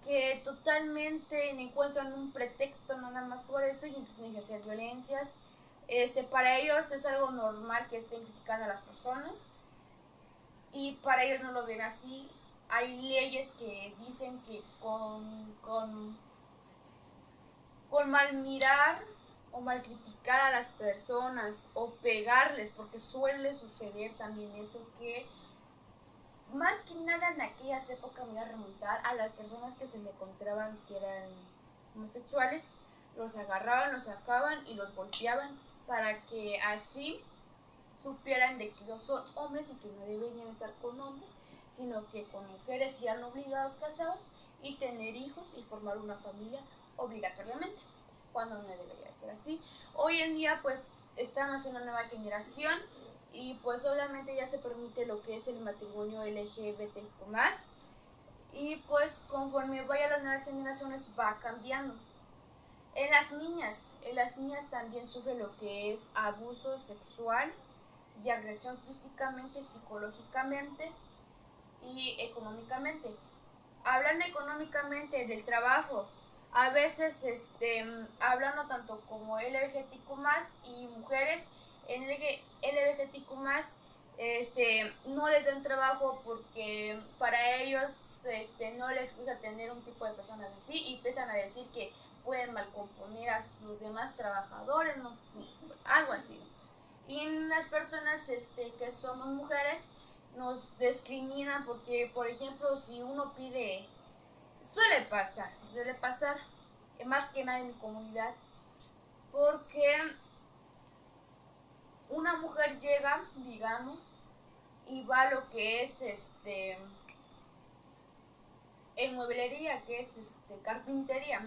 que totalmente encuentran un pretexto nada más por eso y empiezan a ejercer violencias. Para ellos es algo normal que estén criticando a las personas y para ellos no lo ven así. Hay leyes que dicen que con mal mirar o mal criticar a las personas o pegarles, porque suele suceder también eso, que más que nada en aquellas épocas me voy a remontar a las personas que se le encontraban que eran homosexuales, los agarraban, los sacaban y los golpeaban para que así supieran de que ellos son hombres y que no deberían estar con hombres, sino que con mujeres sean obligados casados y tener hijos y formar una familia obligatoriamente, cuando no debería ser así. Hoy en día pues estamos en una nueva generación y pues obviamente ya se permite lo que es el matrimonio LGBTQ+, y pues conforme vaya las nuevas generaciones va cambiando. En las niñas también sufren lo que es abuso sexual y agresión físicamente, psicológicamente y económicamente. Hablando económicamente del trabajo, a veces hablando tanto como LGBTQ+ y mujeres en LGBTQ+, no les dan trabajo porque para ellos no les gusta tener un tipo de personas así y empiezan a decir que pueden malcomponer a sus demás trabajadores, no, algo así. Y las personas que somos mujeres nos discriminan porque, por ejemplo, si uno pide, suele pasar, más que nada en mi comunidad, porque una mujer llega, digamos, y va a lo que es en mueblería, que es carpintería,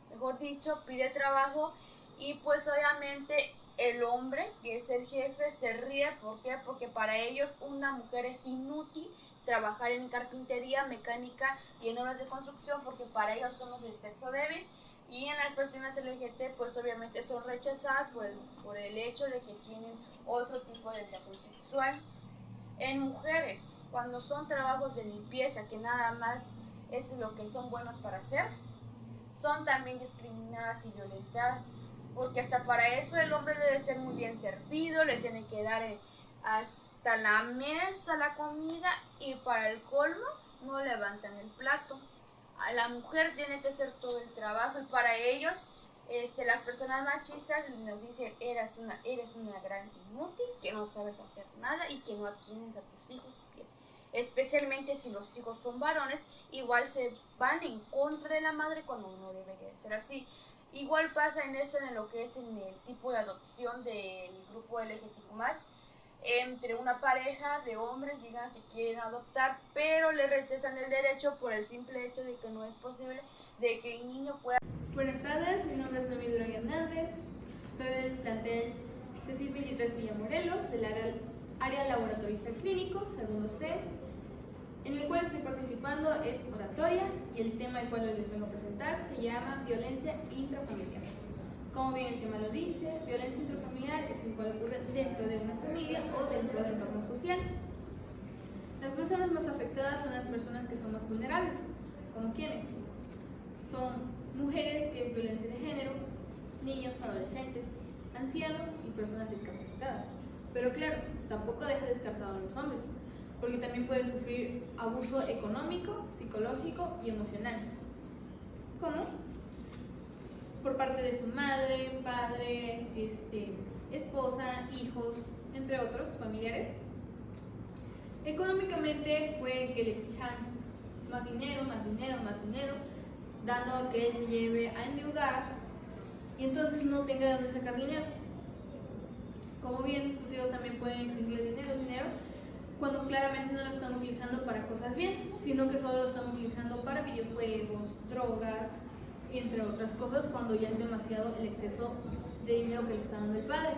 mejor dicho, pide trabajo y pues obviamente el hombre, que es el jefe, se ríe. ¿Por qué? Porque para ellos una mujer es inútil trabajar en carpintería, mecánica y en obras de construcción, porque para ellos somos el sexo débil. Y en las personas LGBT pues obviamente son rechazadas por el hecho de que tienen otro tipo de relación sexual. En mujeres, cuando son trabajos de limpieza, que nada más es lo que son buenos para hacer, son también discriminadas y violentadas, porque hasta para eso el hombre debe ser muy bien servido, le tiene que dar hasta la mesa la comida y para el colmo no levantan el plato. A la mujer tiene que hacer todo el trabajo y para ellos las personas machistas nos dicen eres una gran inútil, que no sabes hacer nada y que no atiendes a tus hijos bien. Especialmente si los hijos son varones, igual se van en contra de la madre cuando no debería de ser así. Igual pasa en lo que es en el tipo de adopción del grupo LGBTQ+, entre una pareja de hombres digan que quieren adoptar, pero le rechazan el derecho por el simple hecho de que no es posible de que el niño pueda... Buenas tardes, mi nombre es Noemí Durán Hernández, soy del plantel CECIL 23 Villamorelos, del área laboratorista clínico, segundo C. en el cual estoy participando es oratoria y el tema del cual les vengo a presentar se llama violencia intrafamiliar. Como bien el tema lo dice, violencia intrafamiliar es el cual ocurre dentro de una familia o dentro del entorno social. Las personas más afectadas son las personas que son más vulnerables, como quienes son mujeres, que es violencia de género, niños, adolescentes, ancianos y personas discapacitadas. Pero claro, tampoco deja descartado a los hombres, porque también pueden sufrir abuso económico, psicológico y emocional, como por parte de su madre, padre, esposa, hijos, entre otros familiares. Económicamente puede que le exijan más dinero, dando a que él se lleve a endeudar y entonces no tenga de dónde sacar dinero. Como bien, sus hijos también pueden exigirle dinero, cuando claramente no lo están utilizando para cosas bien, sino que solo lo están utilizando para videojuegos, drogas, entre otras cosas, cuando ya es demasiado el exceso de dinero que le está dando el padre.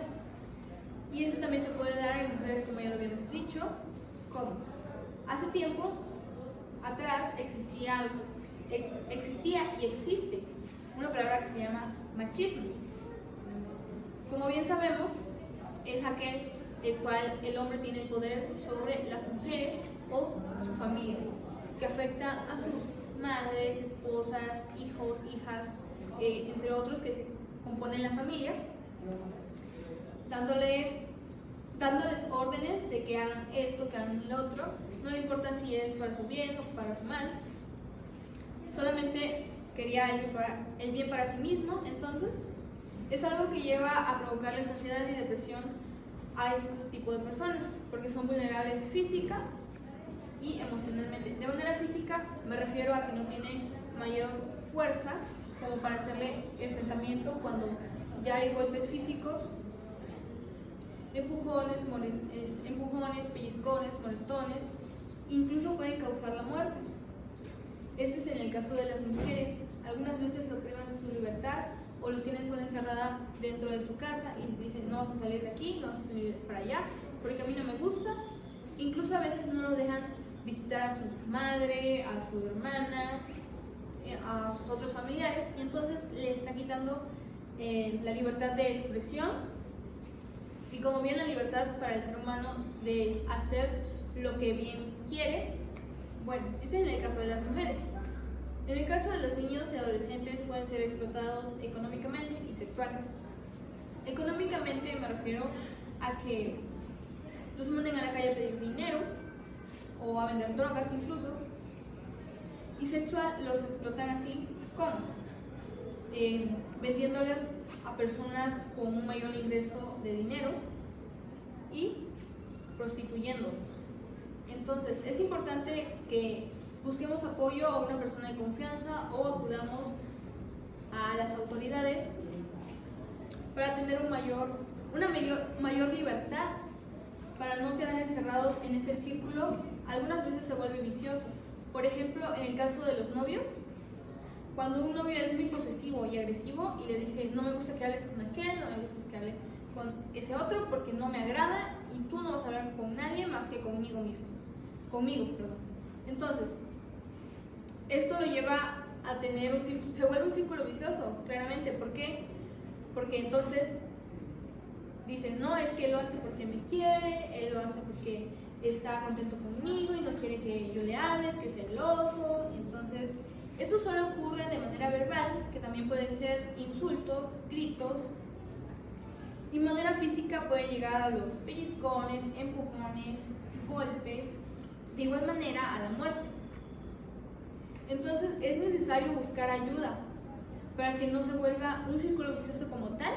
Y eso también se puede dar en mujeres, como ya lo habíamos dicho, como hace tiempo atrás existía y existe una palabra que se llama machismo. Como bien sabemos, es aquel el cual el hombre tiene el poder sobre las mujeres o su familia, que afecta a sus madres, esposas, hijos, hijas, entre otros que componen la familia, dándoles órdenes de que hagan esto, que hagan lo otro, no le importa si es para su bien o para su mal, solamente quería el bien para sí mismo. Entonces es algo que lleva a provocarles ansiedad y depresión a estos tipos de personas, porque son vulnerables física y emocionalmente. De manera física me refiero a que no tienen mayor fuerza como para hacerle enfrentamiento cuando ya hay golpes físicos, empujones, pellizcones, moretones, incluso pueden causar la muerte. Este es en el caso de las mujeres. Algunas veces lo privan de su libertad o los tienen solo encerrada dentro de su casa y les dicen no vas a salir de aquí, no vas a salir para allá, porque a mí no me gusta. Incluso a veces no los dejan visitar a su madre, a su hermana, a sus otros familiares, y entonces le está quitando la libertad de expresión. Y como bien la libertad para el ser humano de hacer lo que bien quiere, bueno, ese es en el caso de las mujeres. En el caso de los niños y adolescentes pueden ser explotados económicamente y sexualmente. Económicamente me refiero a que los manden a la calle a pedir dinero o a vender drogas incluso. Y sexual los explotan así como vendiéndoles a personas con un mayor ingreso de dinero y prostituyéndolos. Entonces es importante que busquemos apoyo a una persona de confianza o acudamos a las autoridades para tener una mayor libertad, para no quedar encerrados en ese círculo. Algunas veces se vuelve vicioso. Por ejemplo, en el caso de los novios, cuando un novio es muy posesivo y agresivo y le dice no me gusta que hables con aquel, no me gusta que hables con ese otro porque no me agrada y tú no vas a hablar con nadie más que conmigo. Entonces, esto lo lleva a tener se vuelve un círculo vicioso, claramente. ¿Por qué? Porque entonces dicen, no, es que él lo hace porque me quiere, él lo hace porque está contento conmigo y no quiere que yo le hable, es que es celoso. Entonces, esto solo ocurre de manera verbal, que también pueden ser insultos, gritos, y de manera física puede llegar a los pellizcones, empujones, golpes, de igual manera a la muerte. Entonces es necesario buscar ayuda para que no se vuelva un círculo vicioso como tal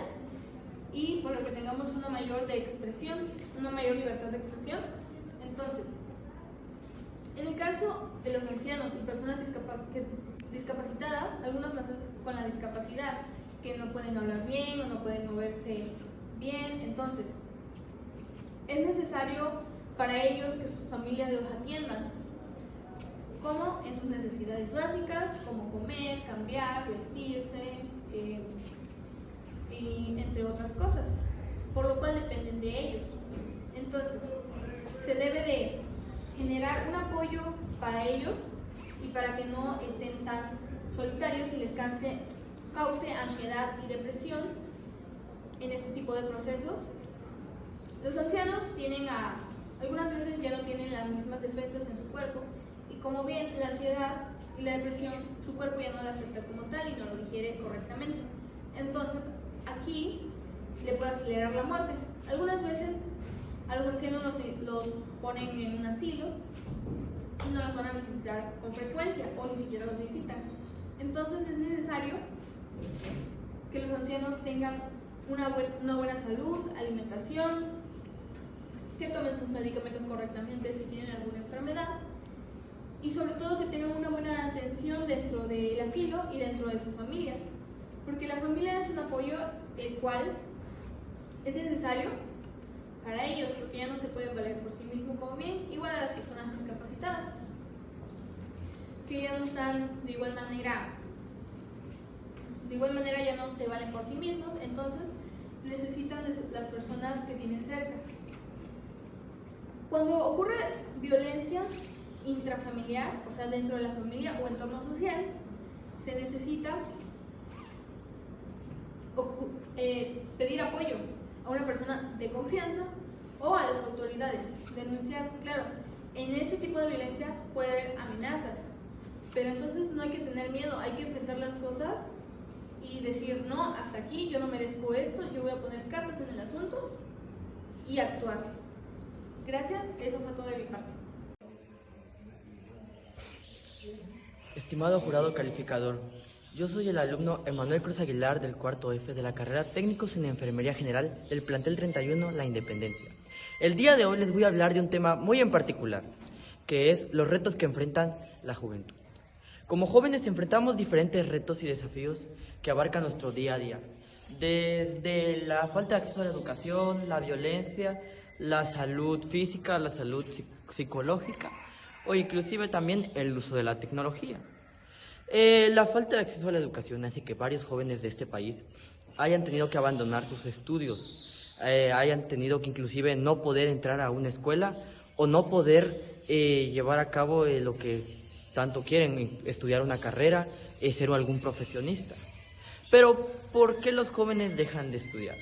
y por lo que tengamos una mayor libertad de expresión. Entonces, en el caso de los ancianos y personas discapacitadas, algunos nacen con la discapacidad, que no pueden hablar bien o no pueden moverse bien, entonces es necesario para ellos que sus familias los atiendan, como en sus necesidades básicas, como comer, cambiar, vestirse, y entre otras cosas, por lo cual dependen de ellos. Entonces, se debe de generar un apoyo para ellos y para que no estén tan solitarios y les cause ansiedad y depresión en este tipo de procesos. Los ancianos algunas veces ya no tienen las mismas defensas en su cuerpo y como bien la ansiedad y la depresión, su cuerpo ya no la acepta como tal y no lo digiere correctamente. Entonces, aquí le puede acelerar la muerte. Algunas veces a los ancianos los ponen en un asilo y no los van a visitar con frecuencia o ni siquiera los visitan. Entonces es necesario que los ancianos tengan una buena salud, alimentación, que tomen sus medicamentos correctamente si tienen alguna enfermedad y sobre todo que tengan una buena atención dentro del asilo y dentro de su familia, porque la familia es un apoyo el cual es necesario para ellos, porque ya no se pueden valer por sí mismos como bien, igual a las personas discapacitadas, que ya no están de igual manera ya no se valen por sí mismos, entonces necesitan de las personas que tienen cerca. Cuando ocurre violencia intrafamiliar, o sea, dentro de la familia o entorno social, se necesita pedir apoyo a una persona de confianza o a las autoridades, denunciar. Claro, en ese tipo de violencia puede haber amenazas, pero entonces no hay que tener miedo, hay que enfrentar las cosas y decir, no, hasta aquí, yo no merezco esto, yo voy a poner cartas en el asunto y actuar. Gracias, eso fue todo de mi parte. Estimado jurado calificador, yo soy el alumno Emanuel Cruz Aguilar del cuarto F de la carrera Técnicos en Enfermería General del plantel 31 La Independencia. El día de hoy les voy a hablar de un tema muy en particular, que es los retos que enfrentan la juventud. Como jóvenes enfrentamos diferentes retos y desafíos que abarcan nuestro día a día, desde la falta de acceso a la educación, la violencia, la salud física, la salud psicológica o inclusive también el uso de la tecnología. La falta de acceso a la educación hace que varios jóvenes de este país hayan tenido que abandonar sus estudios, hayan tenido que inclusive no poder entrar a una escuela o no poder llevar a cabo lo que tanto quieren, estudiar una carrera, ser algún profesionista. Pero, ¿por qué los jóvenes dejan de estudiar?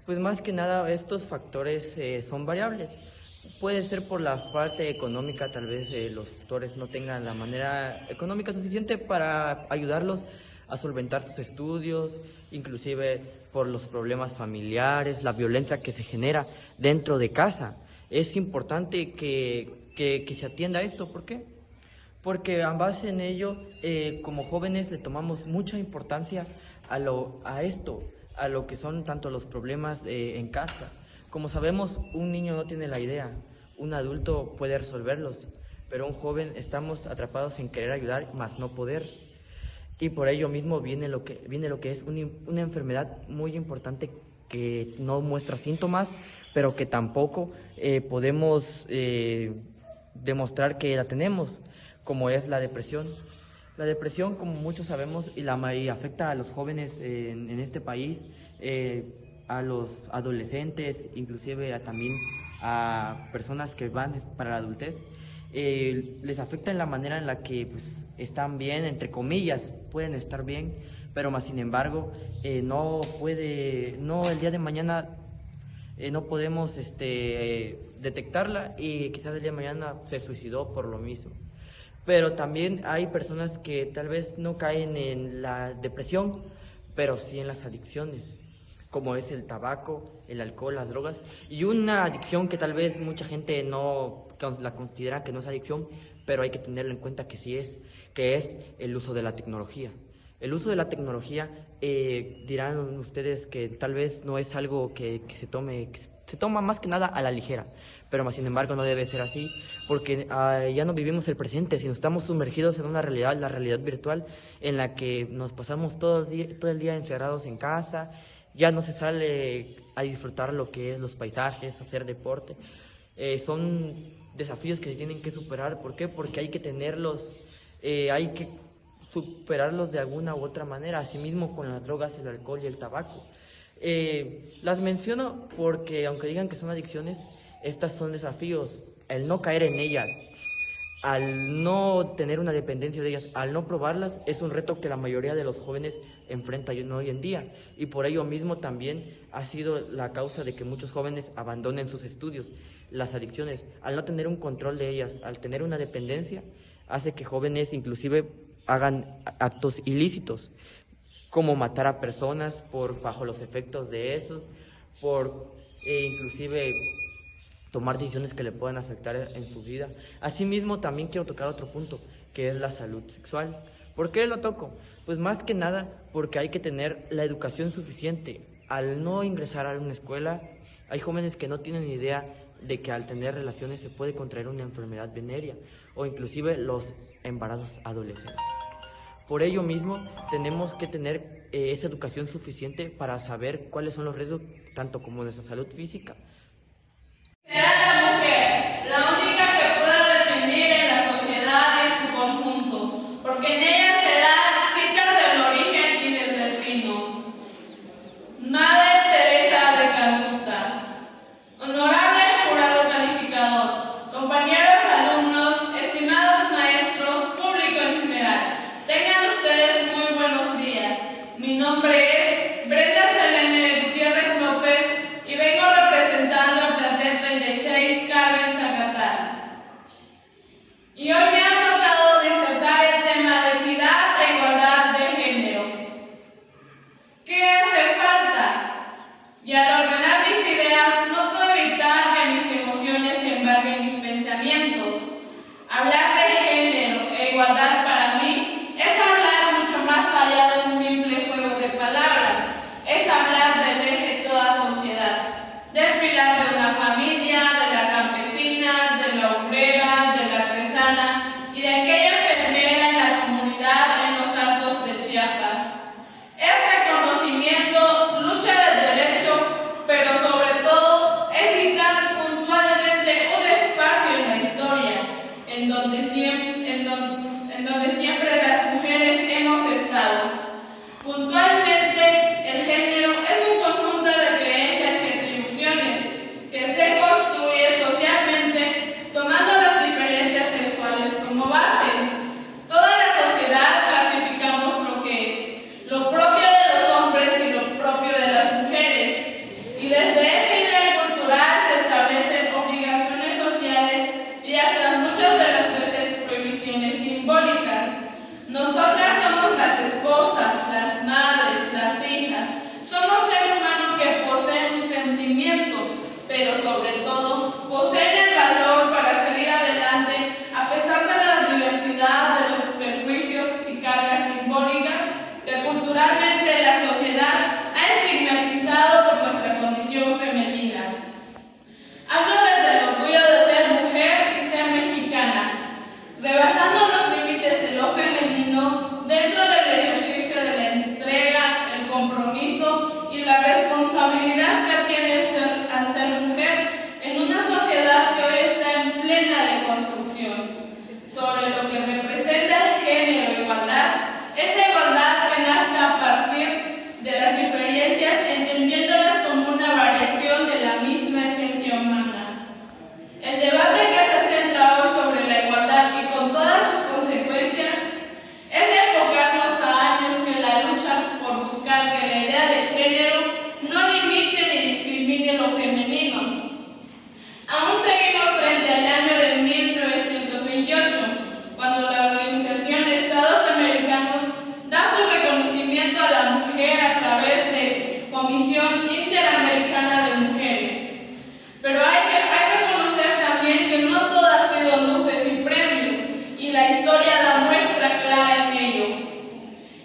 Pues más que nada estos factores son variables. Puede ser por la falta económica, tal vez los tutores no tengan la manera económica suficiente para ayudarlos a solventar sus estudios, inclusive por los problemas familiares, la violencia que se genera dentro de casa. Es importante que se atienda esto. ¿Por qué? Porque a base en ello, como jóvenes le tomamos mucha importancia a esto, a lo que son tanto los problemas en casa. Como sabemos, un niño no tiene la idea, un adulto puede resolverlos, pero un joven estamos atrapados en querer ayudar, mas no poder. Y por ello mismo viene lo que es una enfermedad muy importante que no muestra síntomas, pero que tampoco podemos demostrar que la tenemos, como es la depresión. La depresión, como muchos sabemos, y afecta a los jóvenes en este país, a los adolescentes, inclusive también a personas que van para la adultez, les afecta en la manera en la que pues, están bien, entre comillas, pueden estar bien, pero más sin embargo, el día de mañana no podemos detectarla y quizás el día de mañana se suicidó por lo mismo. Pero también hay personas que tal vez no caen en la depresión, pero sí en las adicciones, como es el tabaco, el alcohol, las drogas, y una adicción que tal vez mucha gente no la considera que no es adicción, pero hay que tenerlo en cuenta que sí es, que es el uso de la tecnología. El uso de la tecnología, dirán ustedes que tal vez no es algo que se toma más que nada a la ligera, pero más sin embargo no debe ser así, porque ya no vivimos el presente, sino estamos sumergidos en una realidad, la realidad virtual, en la que nos pasamos todo el día encerrados en casa, ya no se sale a disfrutar lo que es los paisajes, hacer deporte. Son desafíos que se tienen que superar. ¿Por qué? Porque hay que tenerlos, hay que superarlos de alguna u otra manera, asimismo con las drogas, el alcohol y el tabaco. Las menciono porque, aunque digan que son adicciones, estas son desafíos el no caer en ellas, al no tener una dependencia de ellas, al no probarlas, es un reto que la mayoría de los jóvenes enfrentan hoy en día. Y por ello mismo también ha sido la causa de que muchos jóvenes abandonen sus estudios. Las adicciones, al no tener un control de ellas, al tener una dependencia, hace que jóvenes inclusive hagan actos ilícitos, como matar a personas bajo los efectos de esos, inclusive tomar decisiones que le puedan afectar en su vida. Asimismo, también quiero tocar otro punto, que es la salud sexual. ¿Por qué lo toco? Pues más que nada porque hay que tener la educación suficiente. Al no ingresar a una escuela, hay jóvenes que no tienen idea de que al tener relaciones se puede contraer una enfermedad venérea o inclusive los embarazos adolescentes. Por ello mismo, tenemos que tener esa educación suficiente para saber cuáles son los riesgos, tanto como de nuestra salud física. Será la mujer la única que pueda definir en la sociedad en su conjunto, porque en ella se da citas del origen y del destino. Madre Teresa de Calcuta, honorable jurado calificador, compañeros alumnos, estimados maestros, público en general, tengan ustedes muy buenos días. Mi nombre es Brenda Selene Gutiérrez López y vengo representando al plantel 36 Carmen Zacatal. Y hoy me ha tocado disertar el tema de equidad e igualdad de género. ¿Qué hace falta? Y al ordenar mis ideas no puedo evitar que mis emociones embarguen mis pensamientos. Hablar de género e igualdad para mí es hablar mucho más allá de un simple juego de palabras. Es hablar del eje de toda sociedad, del pilar de una familia, de la campesina, de la obrera, de la artesana y de aquella enfermera en la comunidad en los Altos de Chiapas. Es reconocimiento, lucha de derecho, pero sobre todo es citar puntualmente un espacio en la historia en donde siempre las mujeres hemos estado. Puntualmente, el género es un conjunto de creencias y atribuciones que se construye socialmente tomando las diferencias sexuales como base. Toda la sociedad clasificamos lo que es, lo propio de los hombres y lo propio de las mujeres. Y desde esa idea cultural se establecen obligaciones sociales y hasta muchas de las veces prohibiciones simbólicas. Nosotras somos las esposas, las madres, las hijas. Somos seres humanos que poseen un sentimiento, pero sobre todo poseen el valor para salir adelante a pesar de la diversidad de los prejuicios y cargas simbólicas que culturalmente la sociedad ha estigmatizado por nuestra condición femenina. Hablo desde el orgullo de ser mujer y ser mexicana, rebasando los límites de lo femenino dentro del ejercicio de la entrega, el compromiso y la responsabilidad que tiene al ser mujer en una sociedad que hoy está en plena deconstrucción. Sobre lo que representa el género e igualdad, esa igualdad que nace a partir de las diferencias, entendiéndolas como una variación de la misma esencia humana. El debate que se centra hoy sobre la igualdad y con todas sus consecuencias es enfocarnos a años que la lucha por buscar que la idea de género no limite ni discrimine lo femenino. Aún seguimos frente al año de 1928, cuando la Organización de Estados Americanos da su reconocimiento a la mujer a través de Comisión Interamericana de Mujeres. Pero hay que reconocer también que no todo ha sido luces y premios, y la historia da muestra clara en ello.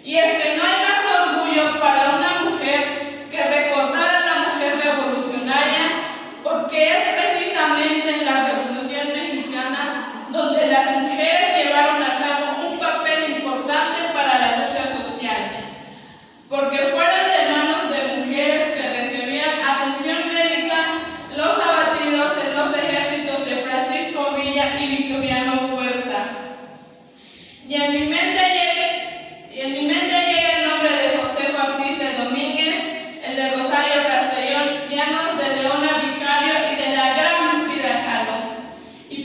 Y es que no hay más orgullo para una mujer que recordar a la mujer revolucionaria, porque es precisamente en la Revolución Mexicana donde las mujeres llevaron a cabo un papel importante para la lucha social, porque fueron de manos de mujeres que recibían atención médica los abatidos en los ejércitos de Francisco Villa y Victoriano Huerta. Y en mi mente llega el nombre de Josefa Ortiz de Domínguez, el de Rosario Castellón, Llanos, de Leona Vicario y de la gran Frida Kahlo. Y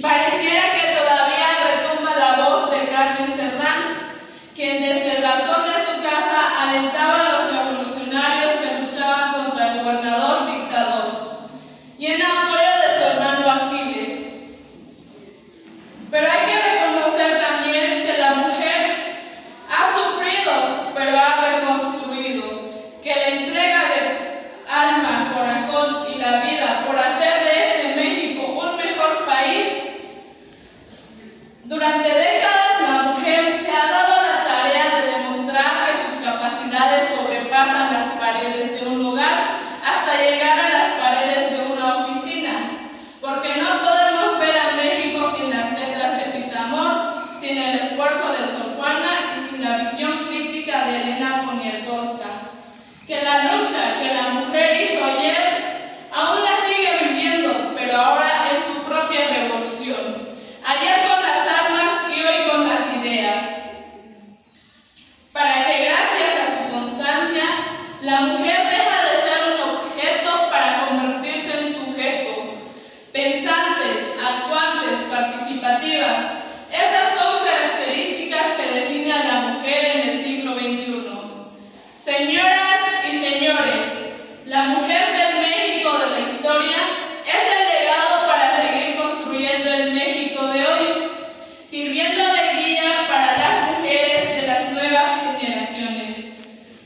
sirviendo de guía para las mujeres de las nuevas generaciones.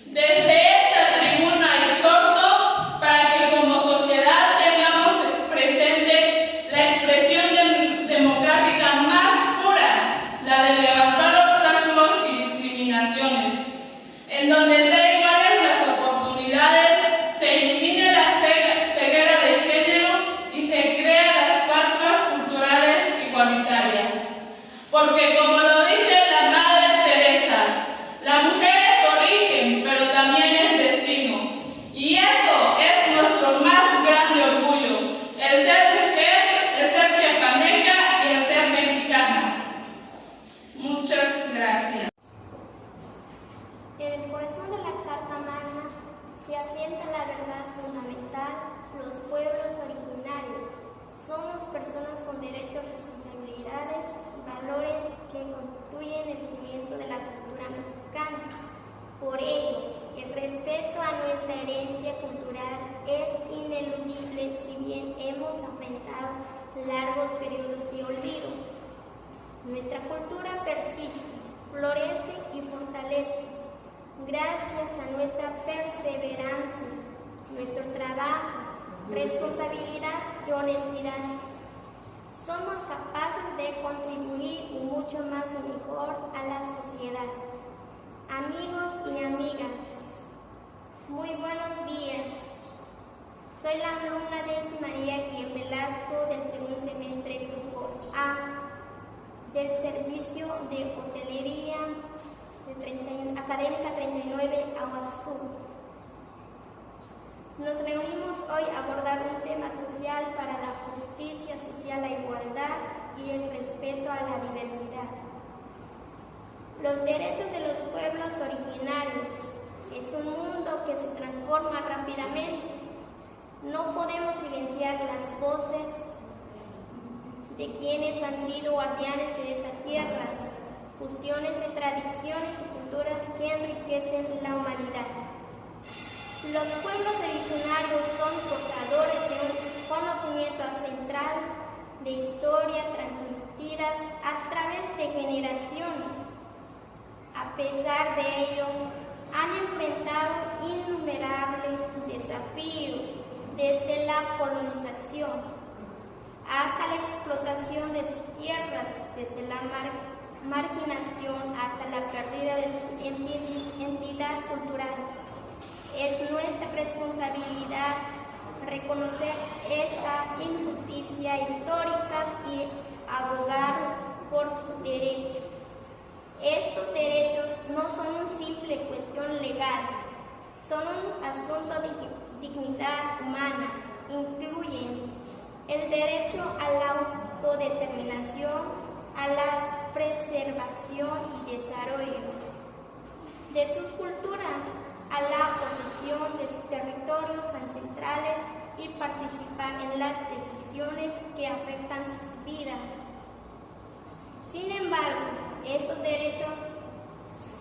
Desde esta tribuna exhorto para que como sociedad tengamos presente la expresión democrática más pura, la de levantar obstáculos y discriminaciones, en donde sean iguales las oportunidades, se elimine la ceguera de género y se crean las pautas culturales igualitarias. Porque como lo dice la Madre Teresa, la mujer es origen, pero también es destino. Y eso es nuestro más grande orgullo, el ser mujer, el ser chiapaneca y el ser mexicana. Muchas gracias. En el corazón de la Carta Magna se asienta la verdad fundamental: los pueblos originarios somos personas con derechos, responsabilidades y valores que constituyen el cimiento de la cultura mexicana. Por ello, el respeto a nuestra herencia cultural es ineludible, si bien hemos enfrentado largos periodos de olvido. Nuestra cultura persiste, florece y fortalece gracias a nuestra perseverancia, nuestro trabajo, responsabilidad y honestidad. Somos capaces de contribuir mucho más y mejor a la sociedad. Amigos y amigas, muy buenos días. Soy la alumna de María Guillén Velasco del segundo semestre Grupo A del Servicio de Hotelería de Académica 39 Agua Azul. Nos reunimos hoy a abordar un tema crucial para la justicia social, la igualdad y el respeto a la diversidad. Los derechos de los pueblos originarios. Es un mundo que se transforma rápidamente. No podemos silenciar las voces de quienes han sido guardianes de esta tierra, cuestiones de tradiciones y culturas que enriquecen la humanidad. Los pueblos originarios son portadores de un conocimiento ancestral de historia transmitidas a través de generaciones. A pesar de ello, han enfrentado innumerables desafíos, desde la colonización hasta la explotación de sus tierras, desde la marginación hasta la pérdida de su entidad cultural. Es nuestra responsabilidad reconocer esta injusticia histórica y abogar por sus derechos. Estos derechos no son una simple cuestión legal, son un asunto de dignidad humana. Incluyen el derecho a la autodeterminación, a la preservación y desarrollo de sus culturas, a la posesión de sus territorios ancestrales y participar en las decisiones que afectan sus vidas. Sin embargo, estos derechos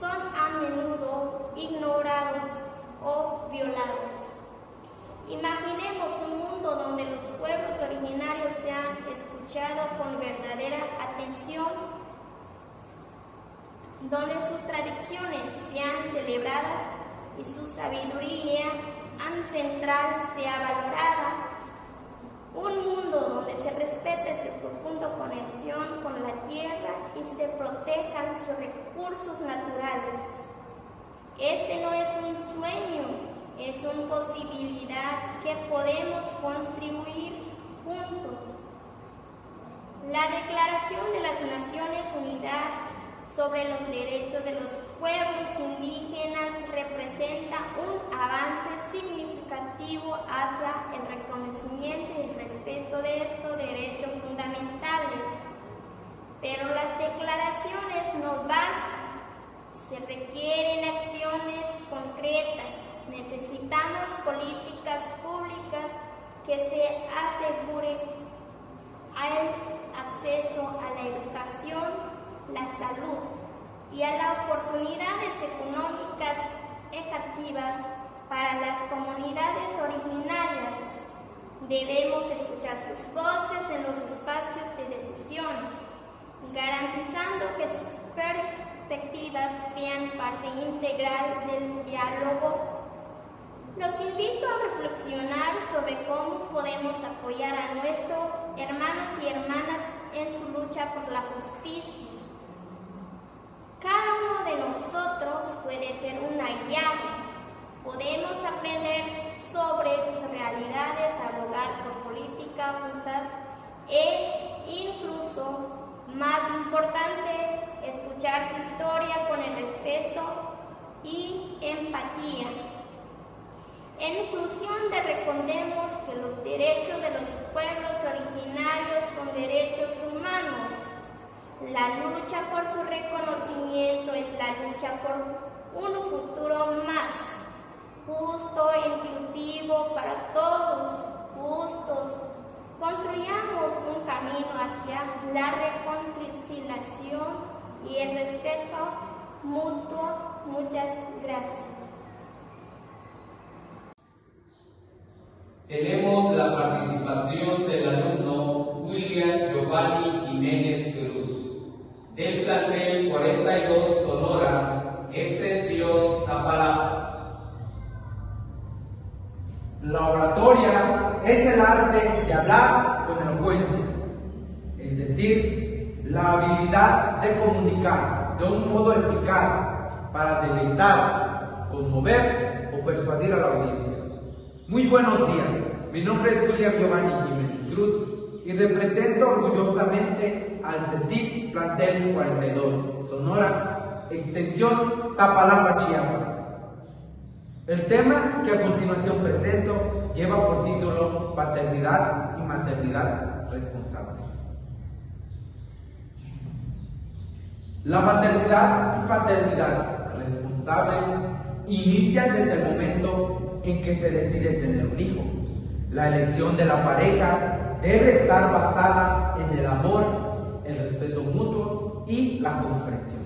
son a menudo ignorados o violados. Imaginemos un mundo donde los pueblos originarios sean escuchados con verdadera atención, donde sus tradiciones sean celebradas y su sabiduría ancestral sea valorada. Un mundo donde se respete su profunda conexión con la tierra y se protejan sus recursos naturales. Este no es un sueño, es una posibilidad que podemos contribuir juntos. La Declaración de las Naciones Unidas sobre los Derechos de los Pueblos Indígenas representa un avance significativo hacia el reconocimiento y el respeto de estos derechos fundamentales. Pero las declaraciones no bastan, se requieren acciones concretas. Necesitamos políticas públicas que se aseguren el acceso a la educación, la salud y a las oportunidades económicas equitativas para las comunidades originarias. Debemos escuchar sus voces en los espacios de decisiones, garantizando estas sean parte integral del diálogo. Los invito a reflexionar sobre cómo podemos apoyar a nuestros hermanos y hermanas en su lucha por la justicia. Cada uno de nosotros puede ser una llave. Podemos aprender sobre sus realidades, abogar por políticas justas e incluso, más importante, escuchar su historia con el respeto y empatía. En conclusión, recordemos que los derechos de los pueblos originarios son derechos humanos. La lucha por su reconocimiento es la lucha por un futuro más justo e inclusivo para todos, justos. Construyamos un camino hacia la reconciliación y el respeto mutuo. Muchas gracias. Tenemos la participación del alumno William Giovanni Jiménez Cruz, del plantel 42 Sonora, extensión Tapalapa. La oratoria es el arte de hablar con elocuencia, es decir, la habilidad de comunicar de un modo eficaz para deleitar, conmover o persuadir a la audiencia. Muy buenos días, mi nombre es William Giovanni Jiménez Cruz y represento orgullosamente al CECIT Plantel 42, Sonora, extensión Tapalapa, Chiapas. El tema que a continuación presento lleva por título Paternidad y Maternidad Responsable. La maternidad y paternidad responsable inician desde el momento en que se decide tener un hijo. La elección de la pareja debe estar basada en el amor, el respeto mutuo y la comprensión.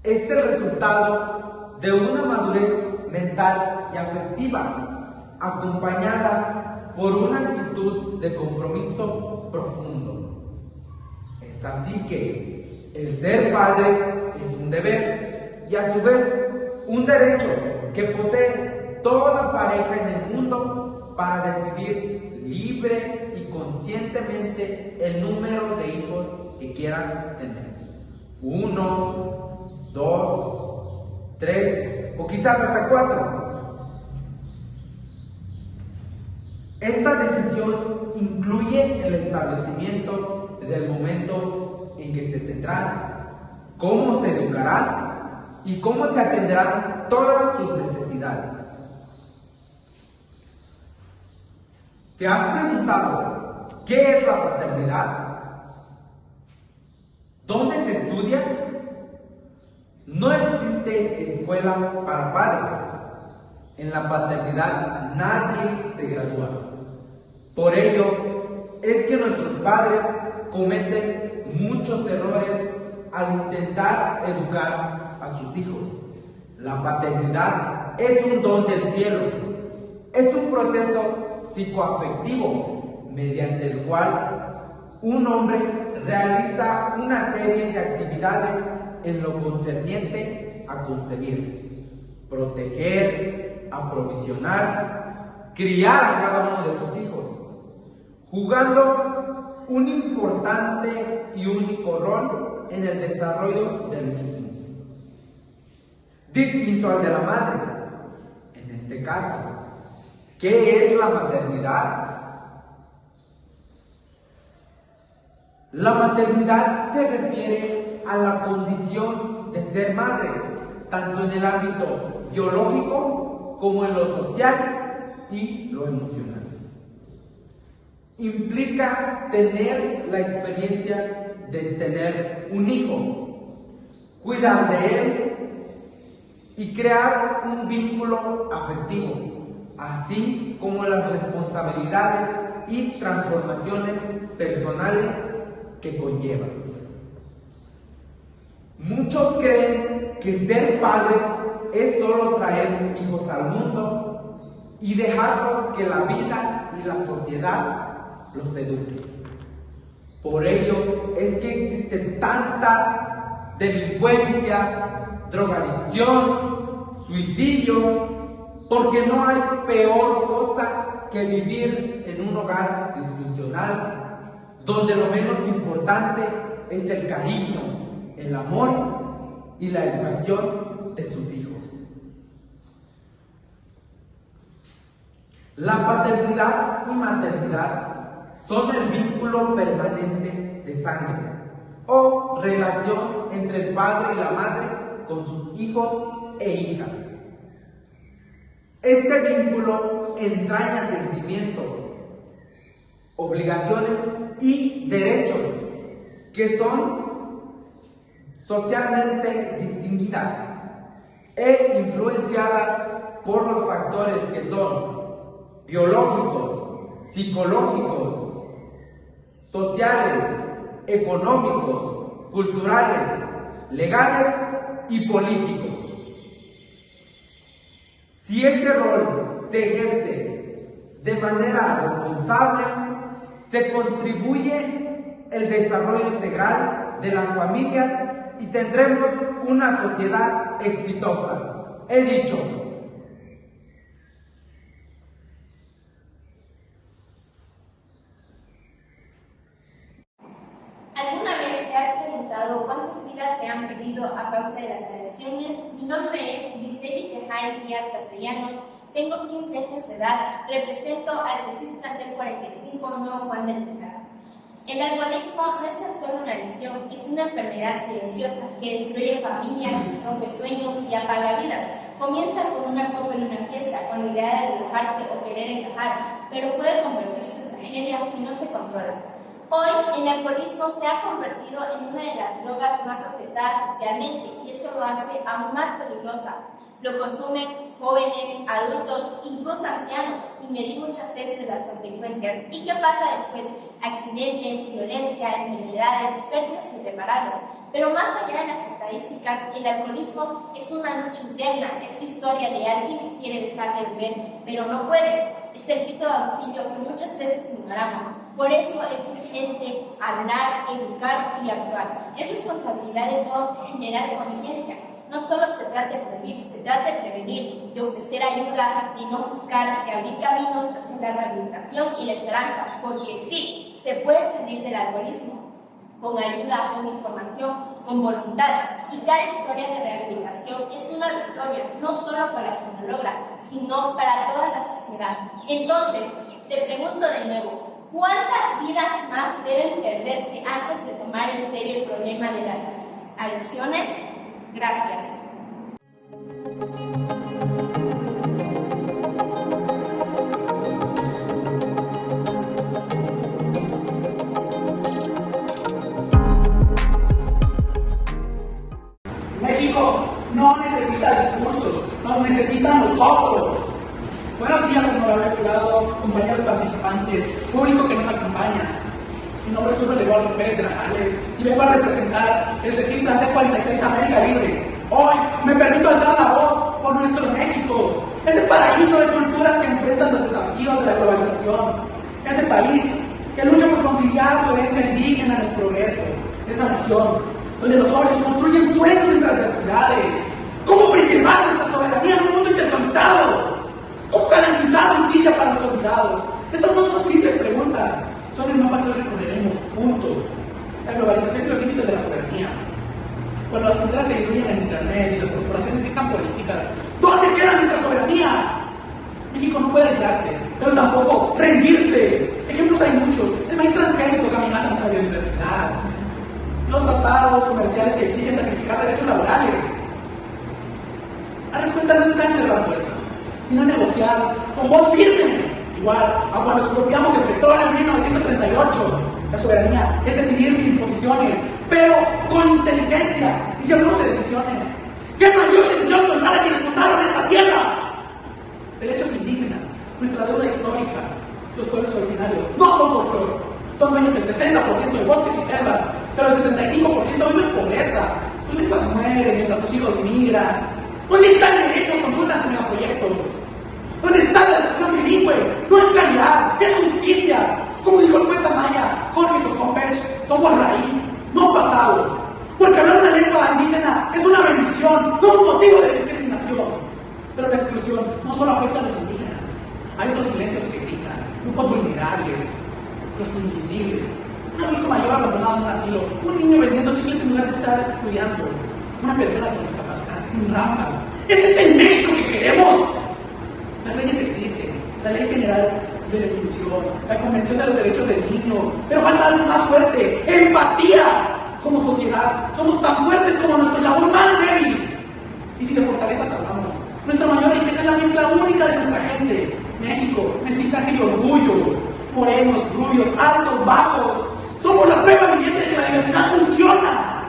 Es el resultado de una madurez mental y afectiva, acompañada por una actitud de compromiso profundo. Es así que el ser padres es un deber y a su vez un derecho que posee toda pareja en el mundo para decidir libre y conscientemente el número de hijos que quieran tener. 1, 2, 3 o quizás hasta 4. Esta decisión incluye el establecimiento del momento en que se tendrán, cómo se educarán y cómo se atenderán todas sus necesidades. ¿Te has preguntado qué es la paternidad? ¿Dónde se estudia? No existe escuela para padres. En la paternidad nadie se gradúa. Por ello es que nuestros padres cometen muchos errores al intentar educar a sus hijos. La paternidad es un don del cielo. Es un proceso psicoafectivo mediante el cual un hombre realiza una serie de actividades en lo concerniente a concebir, proteger, aprovisionar, criar a cada uno de sus hijos, jugando un importante y único rol en el desarrollo del mismo, distinto al de la madre. En este caso, ¿qué es la maternidad? La maternidad se refiere a la condición de ser madre, tanto en el ámbito biológico como en lo social y lo emocional. Implica tener la experiencia de tener un hijo, cuidar de él y crear un vínculo afectivo, así como las responsabilidades y transformaciones personales que conlleva. Muchos creen que ser padres es solo traer hijos al mundo y dejarlos que la vida y la sociedad los eduquen. Por ello es que existe tanta delincuencia, drogadicción, suicidio, porque no hay peor cosa que vivir en un hogar disfuncional, donde lo menos importante es el cariño, el amor y la educación de sus hijos. La paternidad y maternidad son el vínculo permanente de sangre o relación entre el padre y la madre con sus hijos e hijas. Este vínculo entraña sentimientos, obligaciones y derechos que son socialmente distinguidas e influenciadas por los factores que son biológicos, psicológicos, sociales, económicos, culturales, legales y políticos. Si este rol se ejerce de manera responsable, se contribuye el desarrollo integral de las familias y tendremos una sociedad exitosa. He dicho. ¿Alguna vez te has preguntado cuántas vidas se han perdido a causa de las adicciones? Mi nombre es Vicente Yehari Díaz Castellanos, tengo 15 años de edad, represento al CECIT Plantel 45 Nuevo Juan del Pecado. El alcoholismo no es tan solo una adicción, es una enfermedad silenciosa que destruye familias, rompe sueños y apaga vidas. Comienza con una copa en una fiesta, con la idea de relajarse o querer encajar, pero puede convertirse en tragedia si no se controla. Hoy, el alcoholismo se ha convertido en una de las drogas más aceptadas socialmente y esto lo hace aún más peligrosa. Lo consumen jóvenes, adultos, incluso ancianos, sin medir muchas veces las consecuencias. ¿Y qué pasa después? Accidentes, violencia, enfermedades, pérdidas irreparables. Pero más allá de las estadísticas, el alcoholismo es una lucha interna, es la historia de alguien que quiere dejar de beber, pero no puede. Es el grito de auxilio que muchas veces ignoramos. Por eso es urgente hablar, educar y actuar. Es responsabilidad de todos generar conciencia. No solo se trata de prohibir, se trata de prevenir, de ofrecer ayuda, de no juzgar, de abrir caminos hacia la rehabilitación y la esperanza, porque sí, se puede salir del alcoholismo, con ayuda, con información, con voluntad. Y cada historia de rehabilitación es una victoria, no solo para quien lo logra, sino para toda la sociedad. Entonces, te pregunto de nuevo, ¿cuántas vidas más deben perderse antes de tomar en serio el problema de las adicciones? Gracias. México no necesita discursos, nos necesitan nosotros. Buenos días, honorable jurado, compañeros participantes, público que nos acompaña. Mi nombre es Eduardo Pérez de la Calle y vengo a representar el CECIT Plantel 46 América Libre. Hoy me permito alzar la voz por nuestro México, ese paraíso de culturas que enfrentan los desafíos de la globalización, ese país que lucha por conciliar su herencia indígena en el progreso, esa nación donde los jóvenes construyen sueños entre adversidades. ¿Cómo preservar nuestra soberanía en un mundo interconectado? ¿Cómo garantizar justicia para los olvidados? Estas no son simples preguntas, son el mapa que recorreremos juntos. La globalización y los límites de la soberanía. Cuando las fronteras se diluyen en internet y las corporaciones dictan políticas, ¿dónde queda nuestra soberanía? México no puede aislarse, pero tampoco rendirse. Ejemplos hay muchos. El maíz transgénico que amenaza nuestra biodiversidad. Los tratados comerciales que exigen sacrificar derechos laborales. La respuesta no está en cerrar puertas, sino en negociar con voz firme. Igual a cuando expropiamos el petróleo en 1938. La soberanía es decidir sin imposiciones, pero con inteligencia. Y si hablamos de decisiones, ¿qué mayor decisión tomar a quienes fundaron esta tierra? Derechos indígenas, nuestra deuda histórica. Los pueblos originarios no son folclore, son dueños del 60% de bosques y selvas, pero el 75% vive en pobreza. Sus lenguas mueren mientras sus hijos migran. ¿Dónde está el derecho a consulta ante megaproyectos? ¿Dónde está la educación bilingüe? No es caridad, es justicia. Como dijo el poeta maya Jorge Tocopech, somos raíz, no pasado. Porque hablar una lengua no un motivo de discriminación. Pero la exclusión no solo afecta a los indígenas. Hay otros silencios que gritan, grupos vulnerables, los invisibles. Un adulto mayor abandonado en un asilo, un niño vendiendo chicles en lugar de estar estudiando, una persona con discapacidad, sin rampas. ¿Ese es el México que queremos? Las leyes existen, la Ley General de la Inclusión, la Convención de los Derechos del Niño, pero falta algo más fuerte: empatía. Como sociedad, somos tan fuertes como nuestro eslabón más débil. Y si de fortalezas hablamos, nuestra mayor riqueza es la mezcla única de nuestra gente. México, mestizaje y orgullo. Morenos, rubios, altos, bajos. Somos la prueba viviente de que la diversidad funciona.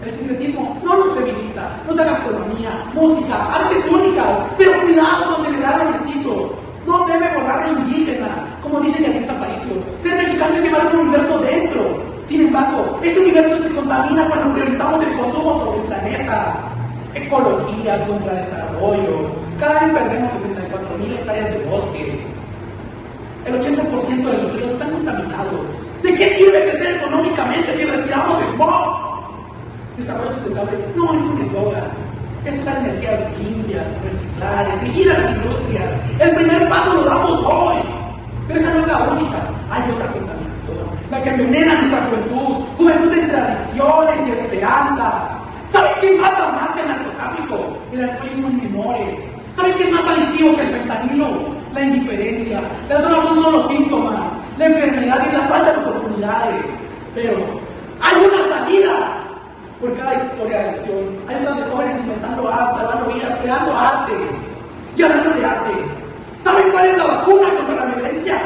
El sincretismo no nos debilita, nos da gastronomía, música, artes únicas. Pero cuidado con celebrar lo mestizo. No debe borrar lo indígena. Como dice Yaritza Aparicio, ser mexicano es llevar un universo dentro. Sin embargo, ese universo se contamina cuando priorizamos el consumo sobre el planeta. Ecología contra desarrollo. Cada año perdemos 64,000 hectáreas de bosque. El 80% de los ríos están contaminados. ¿De qué sirve crecer económicamente si respiramos smog? Desarrollo sustentable no es un eslogan. Es usar energías limpias, reciclar, exigir a las industrias. El primer paso lo damos hoy. Pero esa no es la única. Hay otra contaminación, la que envenena nuestra juventud. Juventud entre adicciones y esperanza. ¿Saben qué mata más que el narcotráfico? El alcoholismo en menores. ¿Saben qué es más adictivo que el fentanilo? La indiferencia. Las drogas son solo síntomas. La enfermedad y la falta de oportunidades. Pero hay una salida. Por cada historia de adicción, hay otras de jóvenes inventando apps, salvando vidas, creando arte. Y hablando de arte, ¿saben cuál es la vacuna contra la violencia?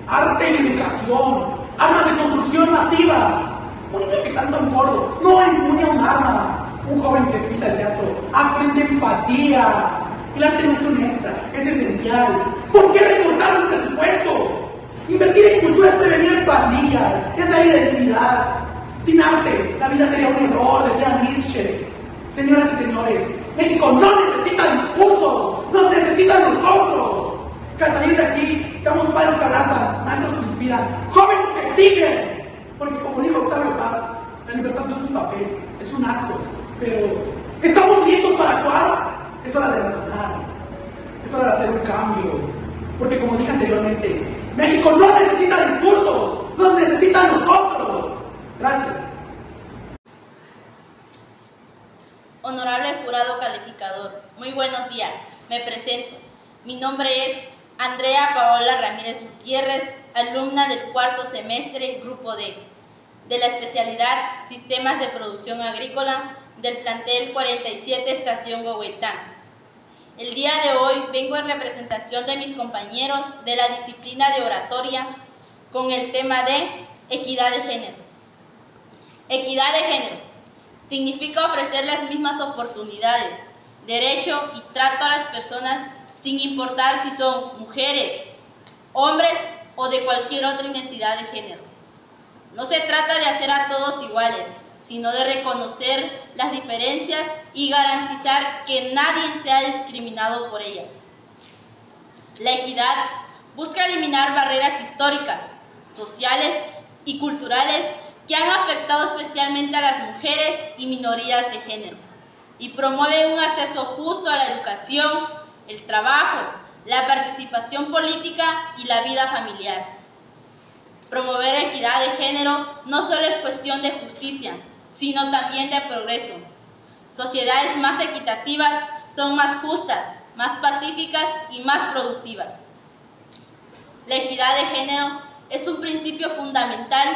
Arte y educación, armas de construcción masiva. Un niño que canta un coro no impone un arma. Un joven que pisa el teatro aprende empatía. El arte no es un extra, es esencial. ¿Por qué recortar su presupuesto? Invertir en cultura es prevenir pandillas, es la identidad. Sin arte, la vida sería un error, decía Nietzsche. Señoras y señores, México no necesita discursos, nos necesita nosotros. Que al salir de aquí, seamos padres que abrazan, maestros que inspiran, jóvenes que exigen. Porque como dijo Octavio Paz, la libertad no es un papel, es un acto. Pero, ¿estamos listos para actuar? Es hora de razonar, es hora de hacer un cambio. Porque como dije anteriormente, México no necesita discursos, nos necesita a nosotros. Gracias. Honorable jurado calificador, muy buenos días. Me presento. Mi nombre es Andrea Paola Ramírez Gutiérrez, alumna del cuarto semestre, Grupo D, de la especialidad Sistemas de Producción Agrícola del plantel 47 Estación Huehuetán. El día de hoy vengo en representación de mis compañeros de la disciplina de oratoria con el tema de equidad de género. Equidad de género significa ofrecer las mismas oportunidades, derecho y trato a las personas sin importar si son mujeres, hombres o de cualquier otra identidad de género. No se trata de hacer a todos iguales, sino de reconocer las diferencias y garantizar que nadie sea discriminado por ellas. La equidad busca eliminar barreras históricas, sociales y culturales que han afectado especialmente a las mujeres y minorías de género, y promueve un acceso justo a la educación, el trabajo, la participación política y la vida familiar. Promover equidad de género no solo es cuestión de justicia, sino también de progreso. Sociedades más equitativas son más justas, más pacíficas y más productivas. La equidad de género es un principio fundamental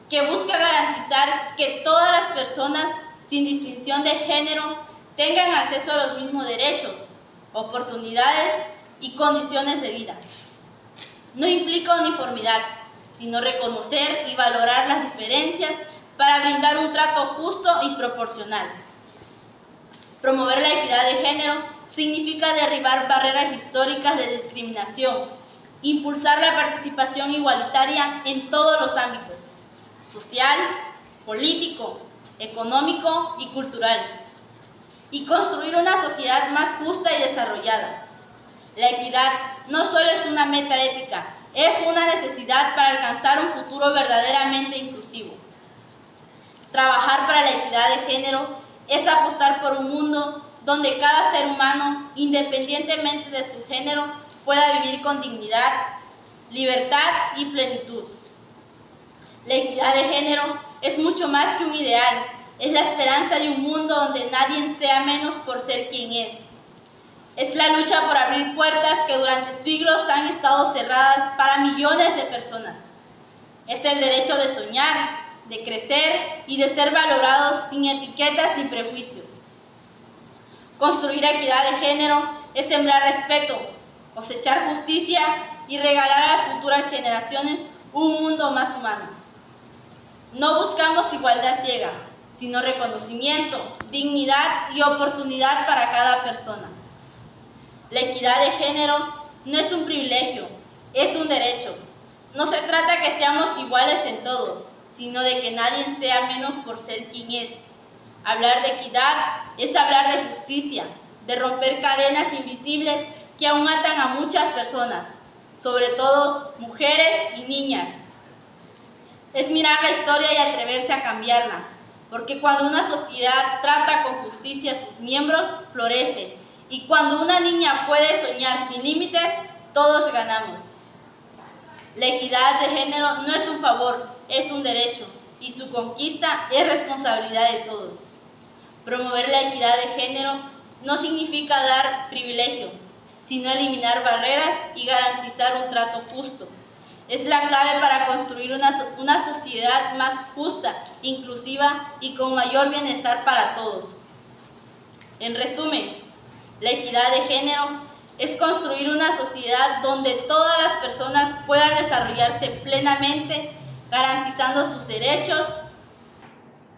que busca garantizar que todas las personas, sin distinción de género, tengan acceso a los mismos derechos, oportunidades y condiciones de vida. No implica uniformidad, sino reconocer y valorar las diferencias para brindar un trato justo y proporcional. Promover la equidad de género significa derribar barreras históricas de discriminación, impulsar la participación igualitaria en todos los ámbitos: social, político, económico y cultural, y construir una sociedad más justa y desarrollada. La equidad no solo es una meta ética, es una necesidad para alcanzar un futuro verdaderamente inclusivo. Trabajar para la equidad de género es apostar por un mundo donde cada ser humano, independientemente de su género, pueda vivir con dignidad, libertad y plenitud. La equidad de género es mucho más que un ideal, es la esperanza de un mundo donde nadie sea menos por ser quien es. Es la lucha por abrir puertas que durante siglos han estado cerradas para millones de personas. Es el derecho de soñar, de crecer y de ser valorados sin etiquetas ni prejuicios. Construir equidad de género es sembrar respeto, cosechar justicia y regalar a las futuras generaciones un mundo más humano. No buscamos igualdad ciega, sino reconocimiento, dignidad y oportunidad para cada persona. La equidad de género no es un privilegio, es un derecho. No se trata que seamos iguales en todo, sino de que nadie sea menos por ser quien es. Hablar de equidad es hablar de justicia, de romper cadenas invisibles que aún atan a muchas personas, sobre todo mujeres y niñas. Es mirar la historia y atreverse a cambiarla, porque cuando una sociedad trata con justicia a sus miembros, florece, y cuando una niña puede soñar sin límites, todos ganamos. La equidad de género no es un favor, es un derecho, y su conquista es responsabilidad de todos. Promover la equidad de género no significa dar privilegio, sino eliminar barreras y garantizar un trato justo. Es la clave para construir una sociedad más justa, inclusiva y con mayor bienestar para todos. En resumen, la equidad de género es construir una sociedad donde todas las personas puedan desarrollarse plenamente, garantizando sus derechos.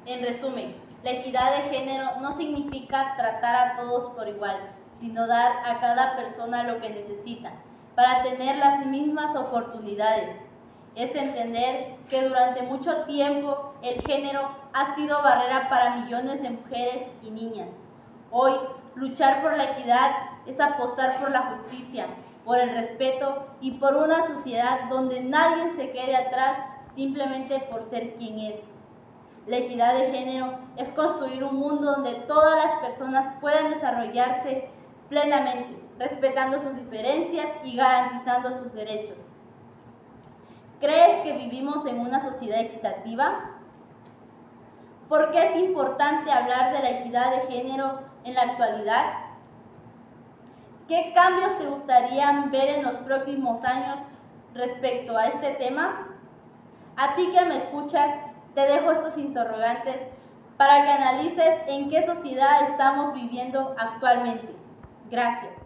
En resumen, la equidad de género no significa tratar a todos por igual, sino dar a cada persona lo que necesita para tener las mismas oportunidades. Es entender que durante mucho tiempo el género ha sido barrera para millones de mujeres y niñas. Hoy, luchar por la equidad es apostar por la justicia, por el respeto y por una sociedad donde nadie se quede atrás simplemente por ser quien es. La equidad de género es construir un mundo donde todas las personas puedan desarrollarse plenamente, respetando sus diferencias y garantizando sus derechos. ¿Crees que vivimos en una sociedad equitativa? ¿Por qué es importante hablar de la equidad de género en la actualidad? ¿Qué cambios te gustarían ver en los próximos años respecto a este tema? A ti que me escuchas, te dejo estos interrogantes para que analices en qué sociedad estamos viviendo actualmente. Gracias.